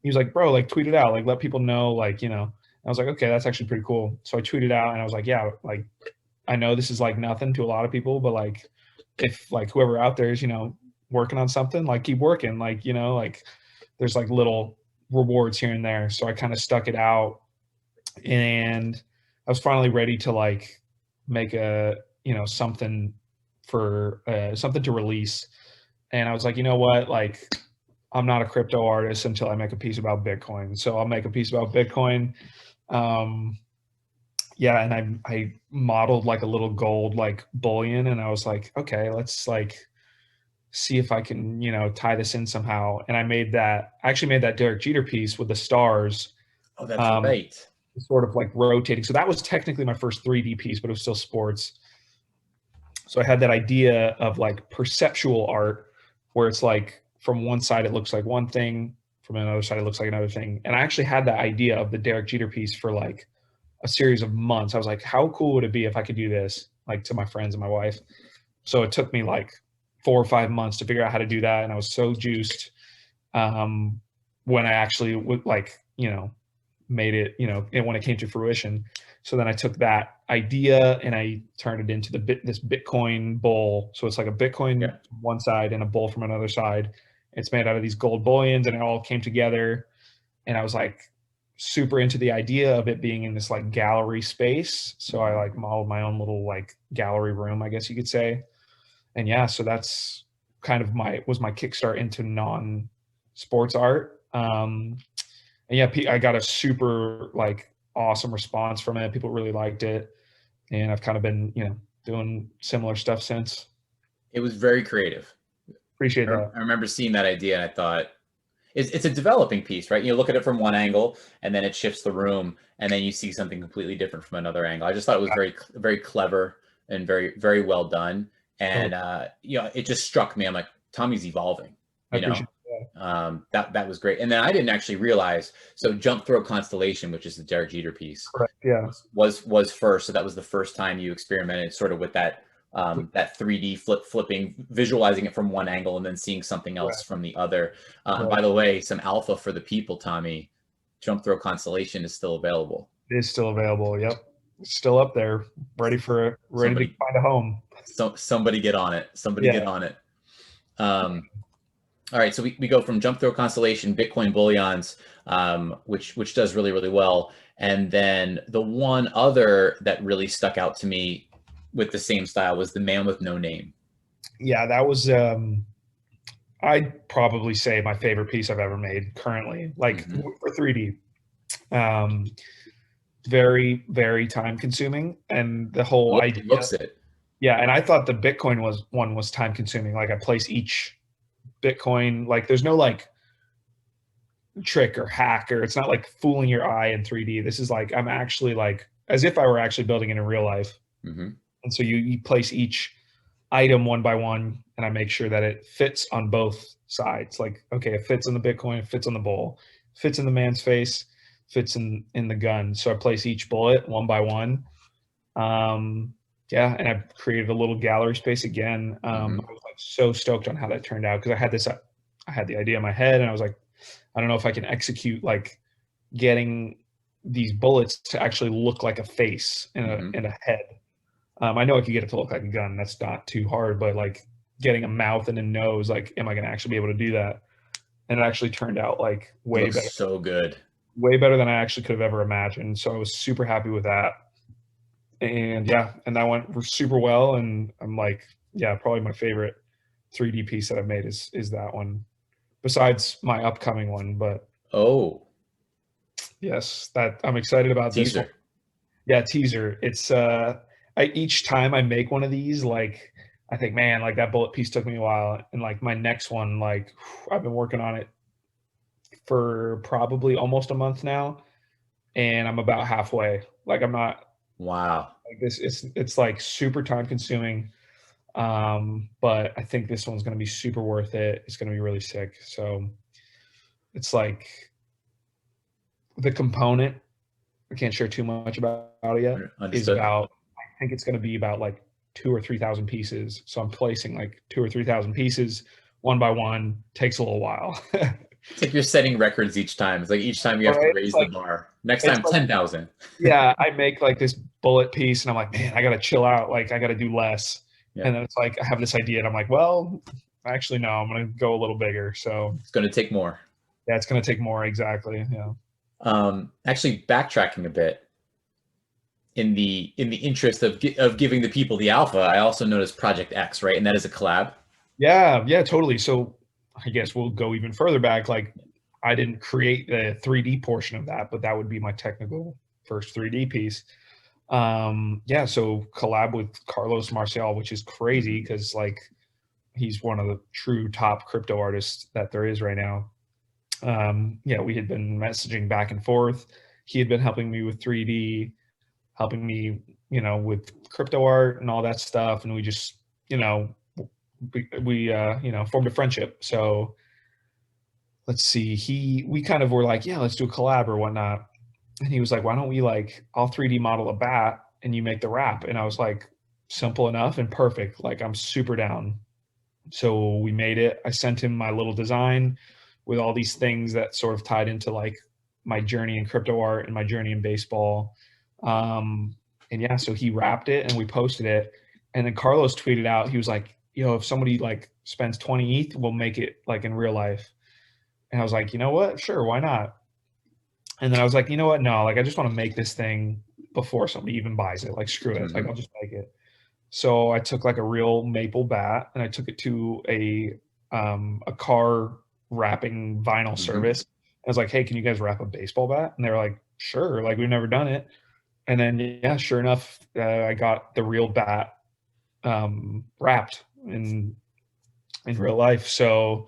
He was like, bro, like tweet it out, like let people know, like, I was like, okay, that's actually pretty cool. So I tweeted out and I was like, yeah, like, I know this is like nothing to a lot of people, but like, if like whoever out there is, working on something, like keep working, like, like there's like little rewards here and there. So I kind of stuck it out, and I was finally ready to like make a, something for something to release. And I was like, you know what, like, I'm not a crypto artist until I make a piece about Bitcoin. So I'll make a piece about Bitcoin. Yeah, and I modeled like a little gold like bullion, and I was like, okay, let's like see if I can, tie this in somehow. And I actually made that Derek Jeter piece with the stars. Oh, that's right. sort of like rotating. So that was technically my first 3D piece, but it was still sports. So I had that idea of like perceptual art where it's like from one side it looks like one thing, from another side it looks like another thing. And I actually had that idea of the Derek Jeter piece for like a series of months. I was like, how cool would it be if I could do this, like to my friends and my wife? So it took me like 4 or 5 months to figure out how to do that. And I was so juiced when I actually would like, made it, and when it came to fruition. So then I took that idea and I turned it into this Bitcoin bowl. So it's like a Bitcoin from one side and a bowl from another side. It's made out of these gold bullions, and it all came together. And I was like super into the idea of it being in this like gallery space. So I like modeled my own little like gallery room, I guess you could say. And yeah, so that's kind of was my kickstart into non-sports art. And yeah, I got a super like awesome response from it. People really liked it, and I've kind of been doing similar stuff since. It was very creative. Appreciate that. I remember seeing that idea, and I thought it's a developing piece, right? You look at it from one angle, and then it shifts the room, and then you see something completely different from another angle. I just thought it was very, very clever and very, very well done. And it just struck me. I'm like, Tommy's evolving. That was great. And then I didn't actually realize. So Jump Throw Constellation, which is the Derek Jeter piece, correct? Yeah, was first. So that was the first time you experimented sort of with that 3D flipping, visualizing it from one angle and then seeing something else from the other. And by the way, some alpha for the people, Tommy. Jump Throw Constellation is still available. It is still available. Yep, it's still up there, ready to find a home. So somebody get on it. Get on it. All right, so we go from Jump Throw Constellation, Bitcoin Bullions, which does really, really well. And then the one other that really stuck out to me with the same style was the Man with No Name. Yeah, that was, I'd probably say my favorite piece I've ever made currently, like for 3D. Very, very time consuming. And the whole idea. Looks it. Yeah, and I thought the Bitcoin one was time consuming. Like I place each Bitcoin, like there's no like trick or hack, or it's not like fooling your eye in 3D. This is like I'm actually like as if I were actually building it in real life. And so you place each item one by one, and I make sure that it fits on both sides. Like, okay, it fits in the Bitcoin, it fits on the bowl, fits in the man's face, fits in the gun. So I place each bullet one by one. Yeah, and I created a little gallery space again. I was like so stoked on how that turned out because I had the idea in my head, and I was like, I don't know if I can execute like getting these bullets to actually look like a face and a head. I know I could get it to look like a gun. That's not too hard, but like getting a mouth and a nose, like, am I going to actually be able to do that? And it actually turned out like way better. So good. Way better than I actually could have ever imagined. So I was super happy with that. And yeah, and that went super well. And I'm like, yeah, probably my favorite 3D piece that I've made is that one, besides my upcoming one. But yes, that I'm excited about. Teaser. This one. Yeah, teaser. It's each time I make one of these, like I think, man, like that bullet piece took me a while, and like my next one, like I've been working on it for probably almost a month now, and I'm about halfway. Like I'm not. Wow. Like this, it's like super time consuming, but I think this one's going to be super worth it. It's going to be really sick. So it's like the component, I can't share too much about it yet. Understood. Is about, I think it's going to be about like 2,000 or 3,000 pieces. So I'm placing like 2,000 or 3,000 pieces one by one. Takes a little while. It's like you're setting records each time. It's like each time you have to raise the bar. Next time, 10,000. Yeah, I make like this bullet piece, and I'm like, man, I got to chill out. Like I got to do less. Yeah. And then it's like I have this idea, and I'm like, well, actually, no, I'm going to go a little bigger. So it's going to take more. Yeah, it's going to take more. Exactly. Yeah. Actually, backtracking a bit, in the interest of giving the people the alpha, I also noticed Project X, right? And that is a collab. Yeah, totally. So I guess we'll go even further back. Like I didn't create the 3D portion of that, but that would be my technical first 3D piece. Yeah, so collab with Carlos Marcial, which is crazy because like he's one of the true top crypto artists that there is right now. Yeah, we had been messaging back and forth, he had been helping me with 3D, helping me, with crypto art and all that stuff. And we just, we formed a friendship. So let's see, we kind of were like, yeah, let's do a collab or whatnot. And he was like, why don't we I'll 3D model a bat and you make the wrap. And I was like, simple enough and perfect. Like, I'm super down. So we made it. I sent him my little design with all these things that sort of tied into my journey in crypto art and my journey in baseball. And yeah, so he wrapped it and we posted it. And then Carlos tweeted out, he was like, if somebody spends 20 ETH, we'll make it in real life. And I was like, you know what? Sure, why not? And then I was like, you know what? No, I just want to make this thing before somebody even buys it. Screw it. I'll just make it. So I took a real maple bat and I took it to a car wrapping vinyl service. I was like, hey, can you guys wrap a baseball bat? And they were like, sure. We've never done it. And then, yeah, sure enough, I got the real bat wrapped in real life. So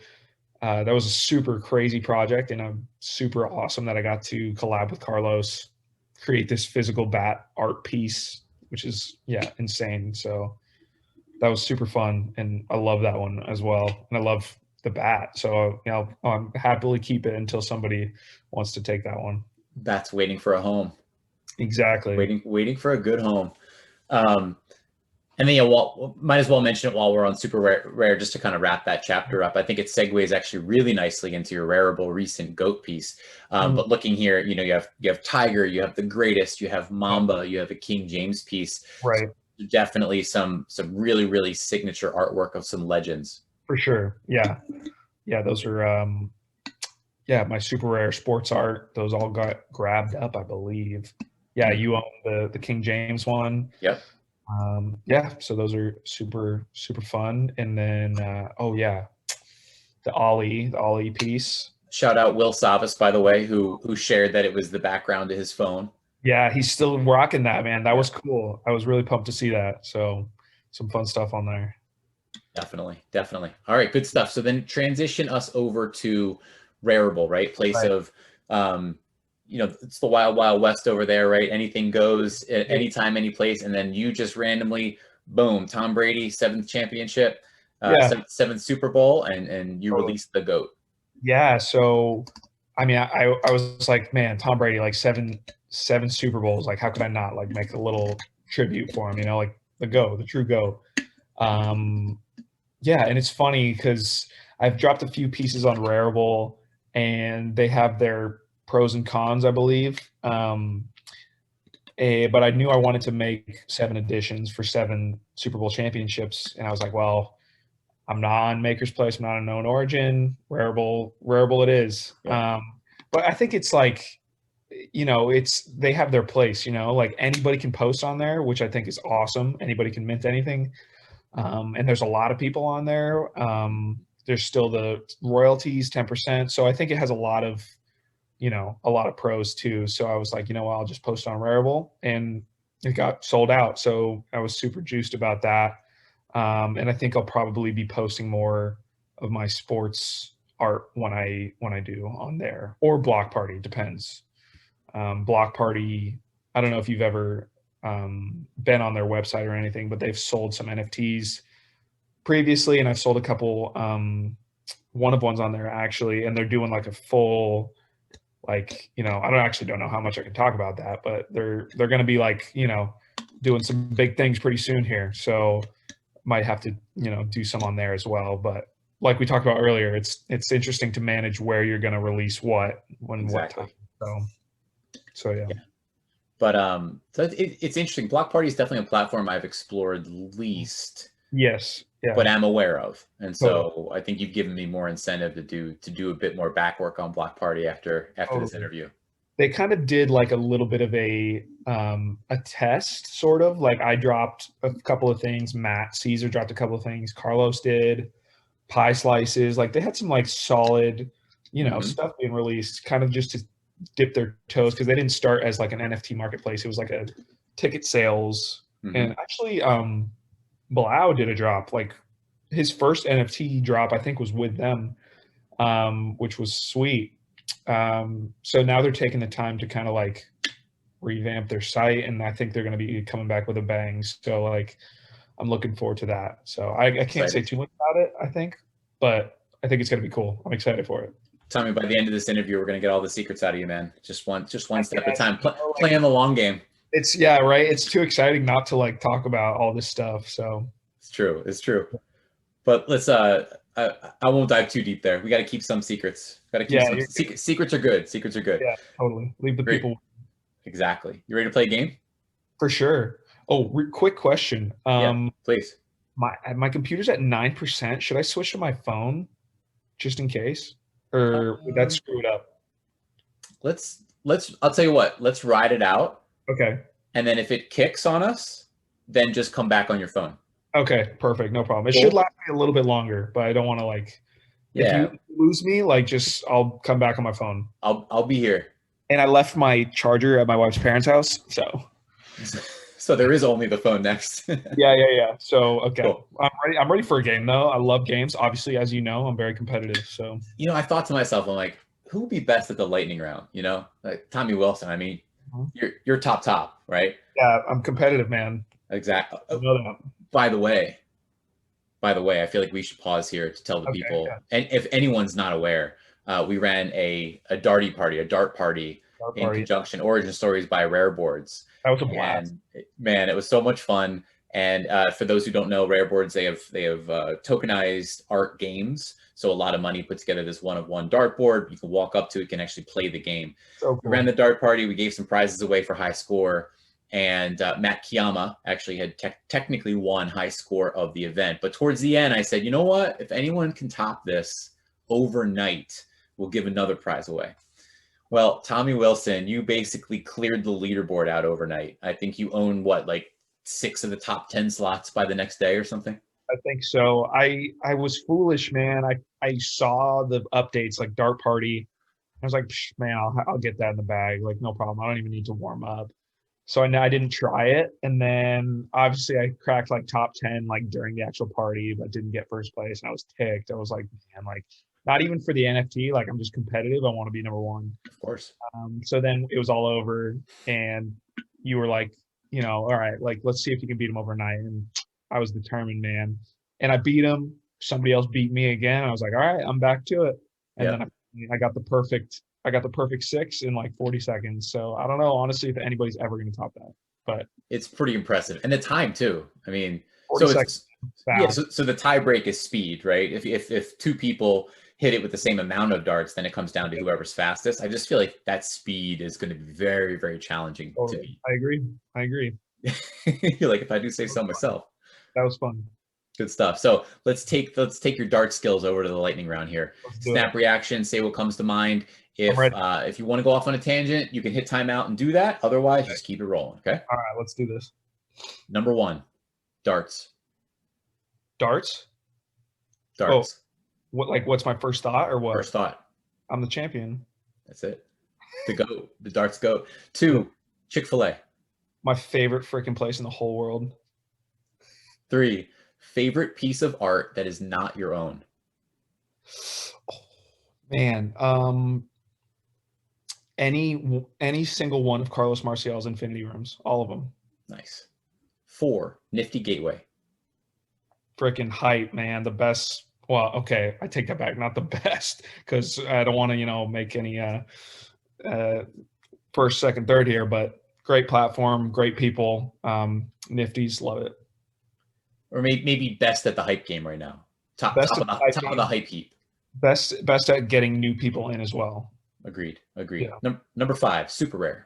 that was a super crazy project, and I'm super awesome that I got to collab with Carlos, create this physical bat art piece, which is, yeah, insane. So that was super fun, and I love that one as well. And I love the bat. So, I'll happily keep it until somebody wants to take that one. That's waiting for a home. Exactly. Waiting for a good home. And then, might as well mention it while we're on SuperRare, just to kind of wrap that chapter up. I think it segues actually really nicely into your Rarible recent GOAT piece. But looking here, you have Tiger, you have the Greatest, you have Mamba, you have a King James piece. Right. So definitely some really, really signature artwork of some legends. For sure. Yeah. Yeah, those are my SuperRare sports art. Those all got grabbed up, I believe. Yeah, you own the King James one. Yep. So those are super, super fun. And then, the Ollie piece. Shout out Will Savas, by the way, who shared that it was the background to his phone. Yeah, he's still rocking that, man. That was cool. I was really pumped to see that. So some fun stuff on there. Definitely. All right, good stuff. So then transition us over to Rarible, right? Place of, it's the wild, wild west over there, right? Anything goes at any time, any place. And then you just randomly, boom, Tom Brady, 7th championship, 7th Super Bowl, and you release the GOAT. Yeah. So, I mean, I was like, man, Tom Brady, seven Super Bowls. How could I not make a little tribute for him, the GOAT, the true GOAT. Yeah. And it's funny because I've dropped a few pieces on Rarible and they have their pros and cons, I believe. But I knew I wanted to make 7 editions for 7 Super Bowl championships. And I was like, well, I'm not on Maker's Place. I'm not on Known Origin. Rarible it is. Yeah. But I think it's they have their place, anybody can post on there, which I think is awesome. Anybody can mint anything. And there's a lot of people on there. There's still the royalties, 10%. So I think it has a lot of pros too. So I was like, I'll just post on Rarible, and it got sold out. So I was super juiced about that. And I think I'll probably be posting more of my sports art when I do on there, or Blockparty, depends. Blockparty, I don't know if you've ever been on their website or anything, but they've sold some NFTs previously, and I've sold a couple. One of one's on there actually, and they're doing a full, I don't know how much I can talk about that, but they're going to be doing some big things pretty soon here. So might have to, do some on there as well. But like we talked about earlier, it's interesting to manage where you're going to release what, when, exactly. What time. So yeah. But so it's interesting. Blockparty is definitely a platform I've explored least. Yes. Yeah. But I'm aware of, and so I think you've given me more incentive to do a bit more back work on Blockparty after this interview. They kind of did a little bit of a test, sort of. I dropped a couple of things. Matt Caesar dropped a couple of things. Carlos did. Pie Slices. They had some solid, stuff being released, kind of just to dip their toes, because they didn't start as an NFT marketplace. It was a ticket sales. And actually, Blau did a drop. His first NFT drop, I think, was with them, which was sweet. So now they're taking the time to kind of like revamp their site, and I think they're going to be coming back with a bang. So like, I'm looking forward to that. So I can't say too much about it, I think, but I think it's going to be cool. I'm excited for it. Tell me, by the end of this interview, we're going to get all the secrets out of you, man. Just one step at a time. Playing the long game. It's right. It's too exciting not to like talk about all this stuff. So it's true. But let's I won't dive too deep there. We got to keep some secrets. Got to keep some secrets are good. Secrets are good. Yeah, totally. Leave the people. Exactly. You ready to play a game? For sure. Oh, quick question. Please. My computer's at 9%. Should I switch to my phone just in case? Or would that screw it up? Let's I'll tell you what, let's ride it out. Okay. And then if it kicks on us, then just come back on your phone. Okay, perfect. No problem. It should last me a little bit longer, but I don't want to like if you lose me, like just I'll come back on my phone. I'll be here. And I left my charger at my wife's parents' house, so so there is only the phone next. Yeah. So okay. Cool. I'm ready for a game though. I love games. Obviously, as you know, I'm very competitive. So I thought to myself, I'm like, who would be best at the lightning round? Like Tommy Wilson. I mean, you're top, right? Yeah, I'm competitive, man. Exactly. I know that. By the way, I feel like we should pause here to tell the people, and if anyone's not aware, we ran a dart party in conjunction, Origin Stories by RareBoards. That was a blast. And man, it was so much fun. And for those who don't know, RareBoards, they have tokenized art games. So a lot of money put together this one-of-one dartboard. You can walk up to it, can actually play the game. So cool. We ran the dart party. We gave some prizes away for high score. And Matt Chiama actually had technically won high score of the event. But towards the end, I said, you know what? If anyone can top this overnight, we'll give another prize away. Well, Tommy Wilson, you basically cleared the leaderboard out overnight. I think you own like 6 of the top 10 slots by the next day or something. I think so. I was foolish, man. I saw the updates like Dart Party. I was like, man, I'll get that in the bag. Like, no problem. I don't even need to warm up. So I didn't try it. And then obviously I cracked like top 10 like during the actual party, but didn't get first place. And I was ticked. I was like, man, like not even for the NFT. Like I'm just competitive. I want to be number one. Of course. So then it was all over and you were like, all right, like, let's see if you can beat him overnight. And I was determined, man. And I beat him. Somebody else beat me again. I was like, all right, I'm back to it. And then I got the perfect 6 in like 40 seconds. So I don't know, honestly, if anybody's ever going to top that, but it's pretty impressive. And the time too. I mean, 40 seconds. So the tie break is speed, right? If 2 people hit it with the same amount of darts, then it comes down to whoever's fastest. I just feel like that speed is going to be very, very challenging to beat. I agree. You're like, if I do say so myself. That was fun. Good stuff. So let's take your dart skills over to the lightning round here. Snap reaction, say what comes to mind. If you want to go off on a tangent, you can hit timeout and do that. Otherwise, just keep it rolling. Okay. All right, let's do this. Number 1, darts. Darts. Oh, what's my first thought or what? First thought. I'm the champion. That's it. The darts go. 2, Chick-fil-A. My favorite freaking place in the whole world. 3, favorite piece of art that is not your own. Oh, man, any single one of Carlos Marcial's Infinity Rooms, all of them. Nice. 4, Nifty Gateway. Freaking hype, man. The best. Well, okay, I take that back. Not the best, because I don't want to, make any first, second, third here. But great platform, great people. Nifty's, love it. Or maybe best at the hype game right now. Top of the hype heap. Best at getting new people in as well. Agreed. Yeah. Number 5, SuperRare.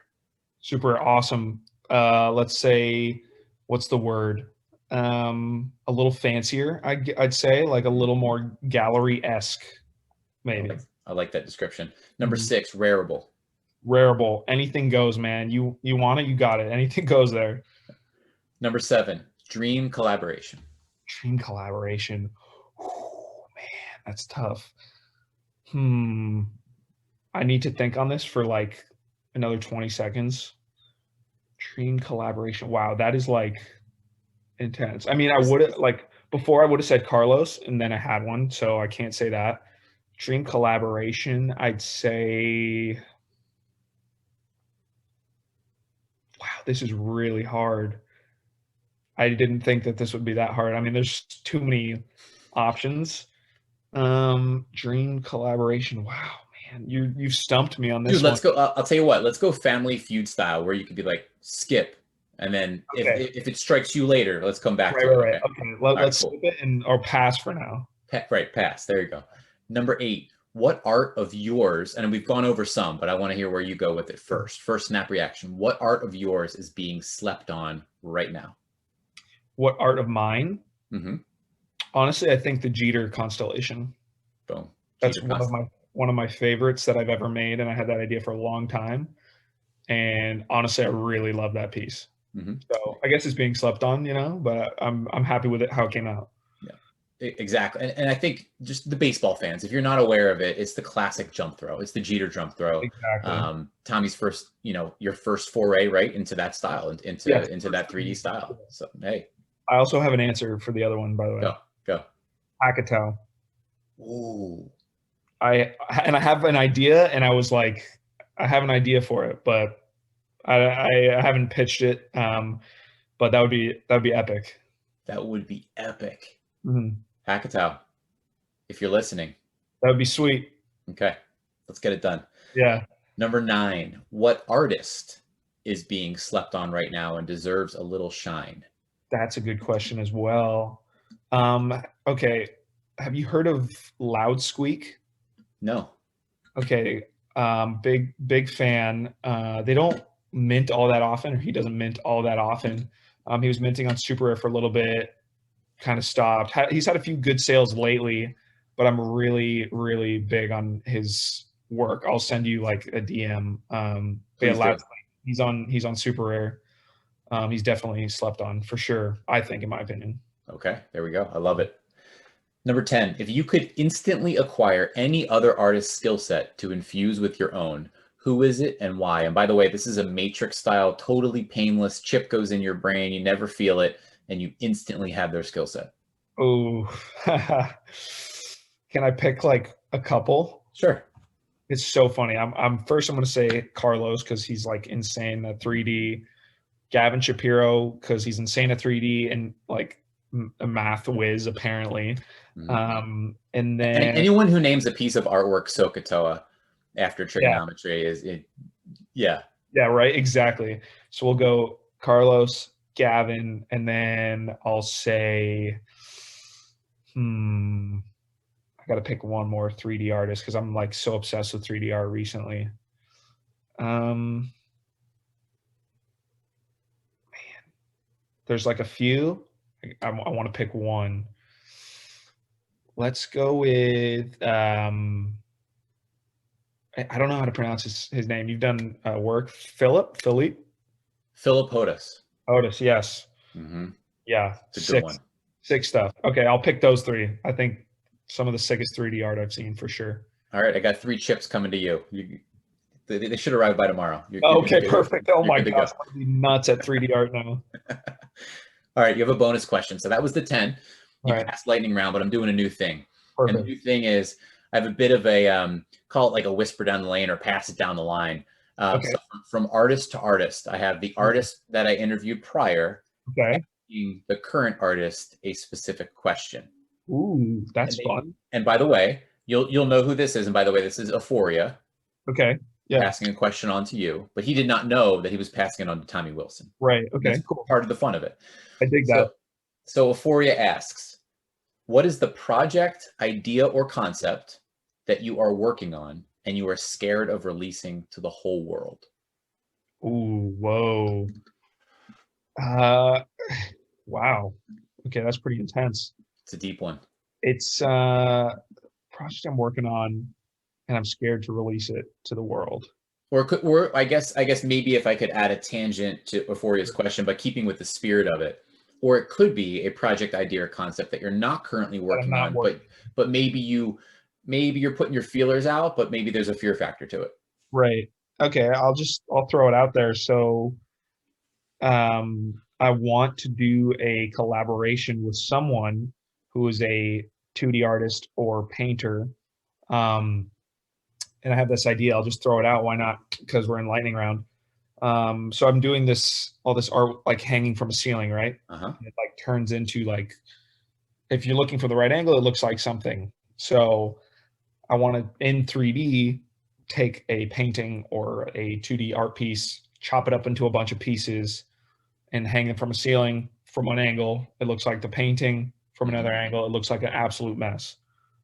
Super awesome. Let's say, what's the word? A little fancier, I'd say, like a little more gallery-esque, maybe. I like that description. Number 6, Rarible. Rarible. Anything goes, man. You want it, you got it. Anything goes there. Number 7, Dream Collaboration. Dream Collaboration. Ooh, man, that's tough. I need to think on this for like another 20 seconds. Dream Collaboration. Wow, that is like intense. I mean, I would have before I would have said Carlos, and then I had one, so I can't say that. Dream collaboration, I'd say, wow, this is really hard. I didn't think that this would be that hard. I mean, there's too many options. Dream collaboration. Wow, man, you've stumped me on this Dude, let's one. go. I'll tell you what. Let's go Family Feud style, where you could be like skip, and then Okay. if it strikes you later, let's come back Right, to it. right, right. Okay. Okay, Cool. let's skip it or pass for now. Right, pass. There you go. Number 8. What art of yours, and we've gone over some, but I want to hear where you go with it first. First snap reaction. What art of yours is being slept on right now? What art of mine? Mm-hmm. Honestly, I think the Jeter constellation. Boom. That's one of my favorites that I've ever made, and I had that idea for a long time. And honestly, I really love that piece. Mm-hmm. So I guess it's being slept on, but I'm happy with it how it came out. Exactly. And I think just the baseball fans, if you're not aware of it, it's the classic jump throw. It's the Jeter jump throw. Exactly. Tommy's first, your first foray right into that style, into that 3D style. So, hey. I also have an answer for the other one, by the way. Go. Hackatao. Ooh. I have an idea, and I was like, I have an idea for it, but I haven't pitched it. But that would be epic. That would be epic. Mm-hmm. Hackatao, if you're listening. That would be sweet. Okay, let's get it done. Yeah. Number 9, what artist is being slept on right now and deserves a little shine? That's a good question as well. Okay, have you heard of Loudsqueak? No. Okay, big fan. They don't mint all that often, or he doesn't mint all that often. He was minting on SuperRare for a little bit, kind of stopped. He's had a few good sales lately, but I'm really, really big on his work. I'll send you like a DM. He's on SuperRare. He's definitely slept on for sure, I think, in my opinion. Okay, there we go. I love it. Number 10, if you could instantly acquire any other artist's skill set to infuse with your own, who is it and why? And by the way, this is a matrix style, totally painless. Chip goes in your brain, you never feel it, and you instantly have their skill set. Oh, can I pick like a couple? Sure. It's so funny. I'm going to say Carlos because he's like insane at 3D. Gavin Shapiro because he's insane at 3D and like a math whiz apparently. Mm-hmm. And then anyone who names a piece of artwork SOHCAHTOA after trigonometry is it. Yeah, right, exactly. So we'll go Carlos, Gavin, and then I'll say I gotta pick one more 3D artist because I'm like so obsessed with 3D art recently. Man, there's like a few. I want to pick one. Let's go with I don't know how to pronounce his name. You've done work. Filip Hodas. Hodas, yes. Mm-hmm. Yeah, it's a good one. Sick stuff. Okay, I'll pick those 3. I think some of the sickest 3D art I've seen for sure. All right, I got 3 chips coming to you. They should arrive by tomorrow. Okay, perfect. Oh my gosh, I'm gonna be nuts at 3D art now. All right, you have a bonus question. So that was the 10. You passed lightning round, but I'm doing a new thing. Perfect. And the new thing is I have a bit of a call it like a whisper down the lane or pass it down the line. Okay. So from artist to artist, I have the artist that I interviewed prior. Okay. Asking the current artist a specific question. Ooh, that's fun. And by the way, you'll know who this is. And by the way, this is Aeforia. Okay. Yeah. Passing a question on to you, but he did not know that he was passing it on to Tommy Wilson. Right. Okay. That's cool. Part of the fun of it. I dig that. So Aeforia asks, what is the project, idea, or concept that you are working on and you are scared of releasing to the whole world? Ooh, whoa. Wow. Okay, that's pretty intense. It's a deep one. It's a project I'm working on, and I'm scared to release it to the world. Or I guess maybe if I could add a tangent to Euphoria's question, but keeping with the spirit of it, or it could be a project idea or concept that you're not currently working on, but maybe you're putting your feelers out, but maybe there's a fear factor to it. Right. Okay. I'll throw it out there. So, I want to do a collaboration with someone who is a 2D artist or painter. And I have this idea. I'll just throw it out. Why not? Because we're in lightning round. So I'm doing all this art like hanging from a ceiling, right? It like turns into like, if you're looking for the right angle, it looks like something. So I want to, in 3D, take a painting or a 2D art piece, chop it up into a bunch of pieces, and hang it from a ceiling. From one angle, it looks like the painting. From another angle, it looks like an absolute mess.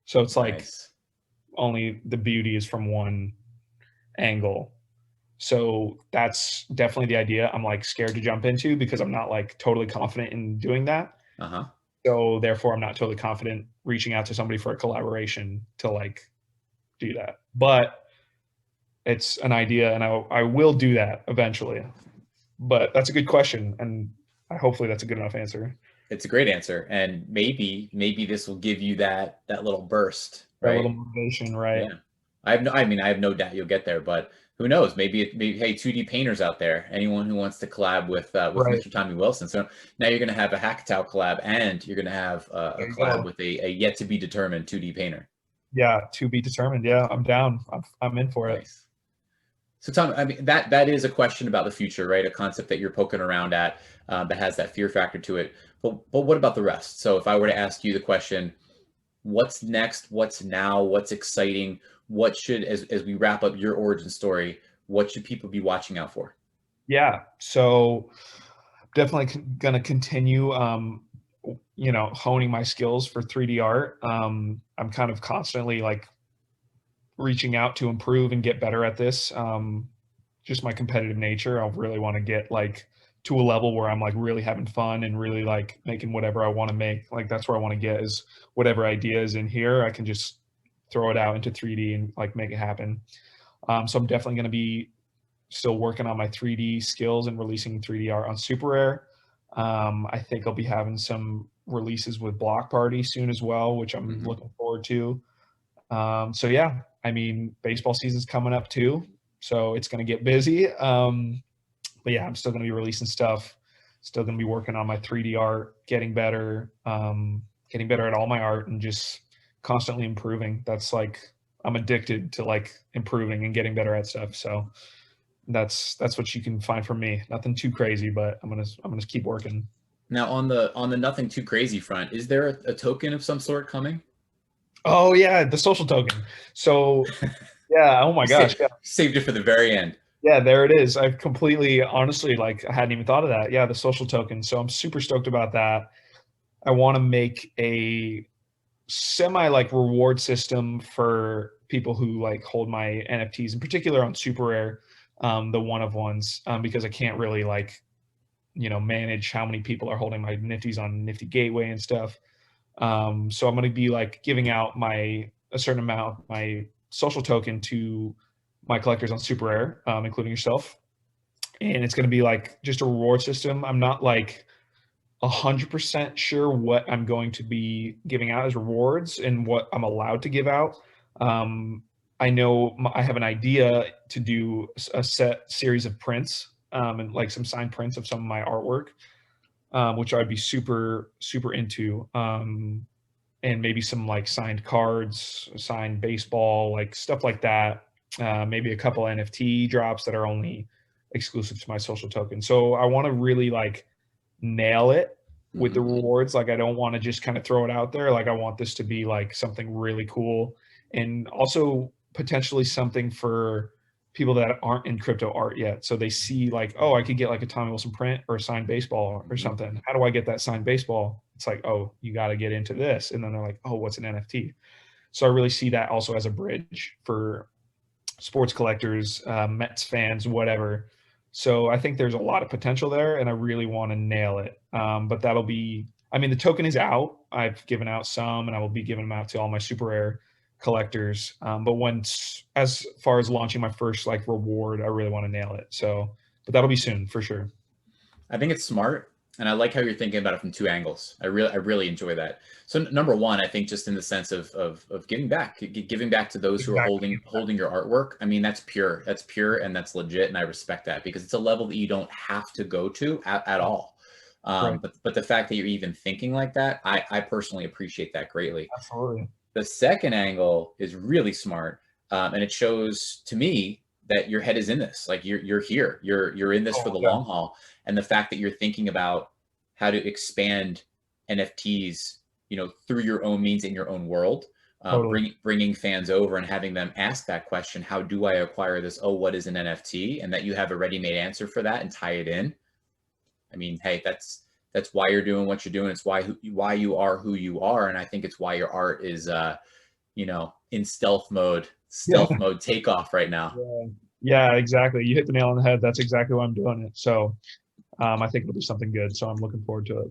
So it's like only the beauty is from one angle. So that's definitely the idea I'm like scared to jump into, because I'm not like totally confident in doing that. So therefore I'm not totally confident reaching out to somebody for a collaboration to like do that. But it's an idea, and I will do that eventually. But that's a good question, and hopefully that's a good enough answer. It's a great answer, and maybe this will give you that little burst, right? That little motivation, right? Yeah. I have no doubt you'll get there, but who knows? Maybe hey, 2D painters out there, anyone who wants to collab with Mr. Tommy Wilson. So now you're going to have a Hackatao collab, and you're going to have a collab with a yet to be determined 2D painter. Yeah, to be determined. Yeah, I'm down. I'm in for it. So Tom, I mean, that is a question about the future, right? A concept that you're poking around at that has that fear factor to it. But what about the rest? So if I were to ask you the question, what's next? What's now? What's exciting? What should, as we wrap up your origin story, what should people be watching out for? Yeah, so definitely going to continue, honing my skills for 3D art. I'm kind of constantly like reaching out to improve and get better at this. Just my competitive nature. I really want to get like to a level where I'm like really having fun and really like making whatever I want to make. Like that's where I want to get, is whatever idea is in here, I can just throw it out into 3D and like make it happen. So I'm definitely going to be still working on my 3D skills and releasing 3D art on SuperRare. I think I'll be having some releases with Blockparty soon as well, which I'm looking forward to. So yeah, I mean, baseball season's coming up too, so it's going to get busy. But yeah, I'm still going to be releasing stuff, still going to be working on my 3D art, getting better at all my art, and just constantly improving. That's like, I'm addicted to like improving and getting better at stuff. So that's what you can find from me. Nothing too crazy, but I'm gonna keep working. Now on the nothing too crazy front, is there a token of some sort coming? Oh yeah, the social token. So yeah, oh my gosh, yeah. Saved it for the very end. Yeah, there it is. I've completely, honestly, like I hadn't even thought of that. Yeah, the social token. So I'm super stoked about that. I want to make a semi like reward system for people who like hold my NFTs, in particular on SuperRare, the one of ones, because I can't really like, manage how many people are holding my Nifties on Nifty Gateway and stuff. So I'm going to be like giving out a certain amount of my social token to my collectors on SuperRare, including yourself. And it's going to be like just a reward system. I'm not like 100% sure what I'm going to be giving out as rewards and what I'm allowed to give out. I know I have an idea to do a set series of prints, and like some signed prints of some of my artwork, which I'd be super, super into. And maybe some like signed cards, signed baseball, like stuff like that. Maybe a couple NFT drops that are only exclusive to my social token. So I want to really like nail it with the rewards. Like I don't want to just kind of throw it out there. Like I want this to be like something really cool, and also potentially something for people that aren't in crypto art yet. So they see like, oh, I could get like a Tommy Wilson print or a signed baseball or something. How do I get that signed baseball? It's like, oh, you got to get into this. And then they're like, oh, what's an NFT? So I really see that also as a bridge for sports collectors, Mets fans, whatever. So I think there's a lot of potential there, and I really want to nail it. But that'll be, I mean, the token is out. I've given out some, and I will be giving them out to all my SuperRare collectors. But as far as launching my first like reward, I really want to nail it. So, but that'll be soon for sure. I think it's smart. And I like how you're thinking about it from two angles. I really enjoy that. So number one, I think just in the sense of giving back to those who are holding your artwork. I mean, that's pure and that's legit. And I respect that, because it's a level that you don't have to go to at all. Right. But the fact that you're even thinking like that, I personally appreciate that greatly. Absolutely. The second angle is really smart, and it shows to me that your head is in this. Like you're here, you're in this for the long haul, and the fact that you're thinking about how to expand NFTs, through your own means in your own world, bringing fans over and having them ask that question: how do I acquire this? Oh, what is an NFT? And that you have a ready-made answer for that and tie it in. I mean, hey, that's why you're doing what you're doing. It's why you are who you are, and I think it's why your art is, in stealth mode takeoff right now. Yeah, exactly. You hit the nail on the head. That's exactly why I'm doing it. So, I think it'll be something good. So I'm looking forward to it.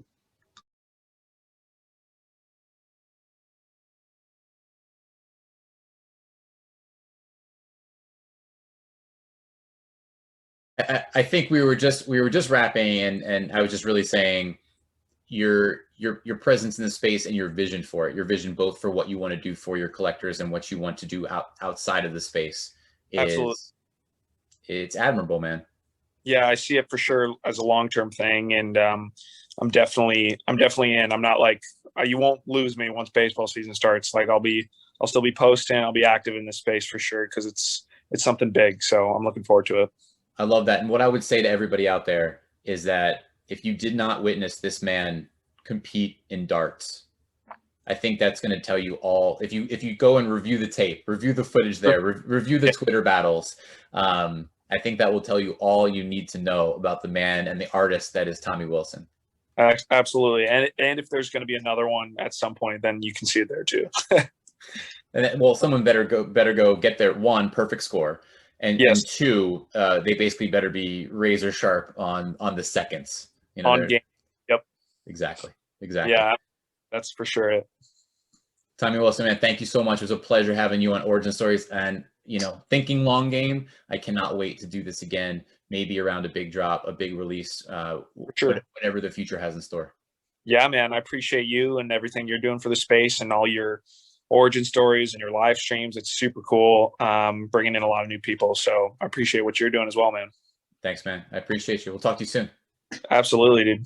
I think we were just wrapping, and I was just really saying your presence in the space and your vision for it, your vision both for what you want to do for your collectors and what you want to do outside of the space it's admirable, man. Yeah, I see it for sure as a long-term thing, and I'm definitely in. I'm not like, you won't lose me once baseball season starts. Like I'll still be posting. I'll be active in this space for sure because it's something big. So I'm looking forward to it. I love that. And what I would say to everybody out there is that if you did not witness this man compete in darts, I think that's going to tell you all. If you go and review the tape, review the footage there, review the Twitter battles, I think that will tell you all you need to know about the man and the artist that is Tommy Wilson. Absolutely. And if there's going to be another one at some point, then you can see it there too. Well, someone better go get their one perfect score. And two, they basically better be razor sharp on the seconds. On game. Yep. Exactly. Yeah, that's for sure it. Tommy Wilson, man, thank you so much. It was a pleasure having you on Origin Stories. And, thinking long game, I cannot wait to do this again, maybe around a big drop, a big release, whatever the future has in store. Yeah, man, I appreciate you and everything you're doing for the space and all your Origin Stories and your live streams. It's super cool, bringing in a lot of new people. So I appreciate what you're doing as well, man. Thanks, man. I appreciate you. We'll talk to you soon. Absolutely, dude.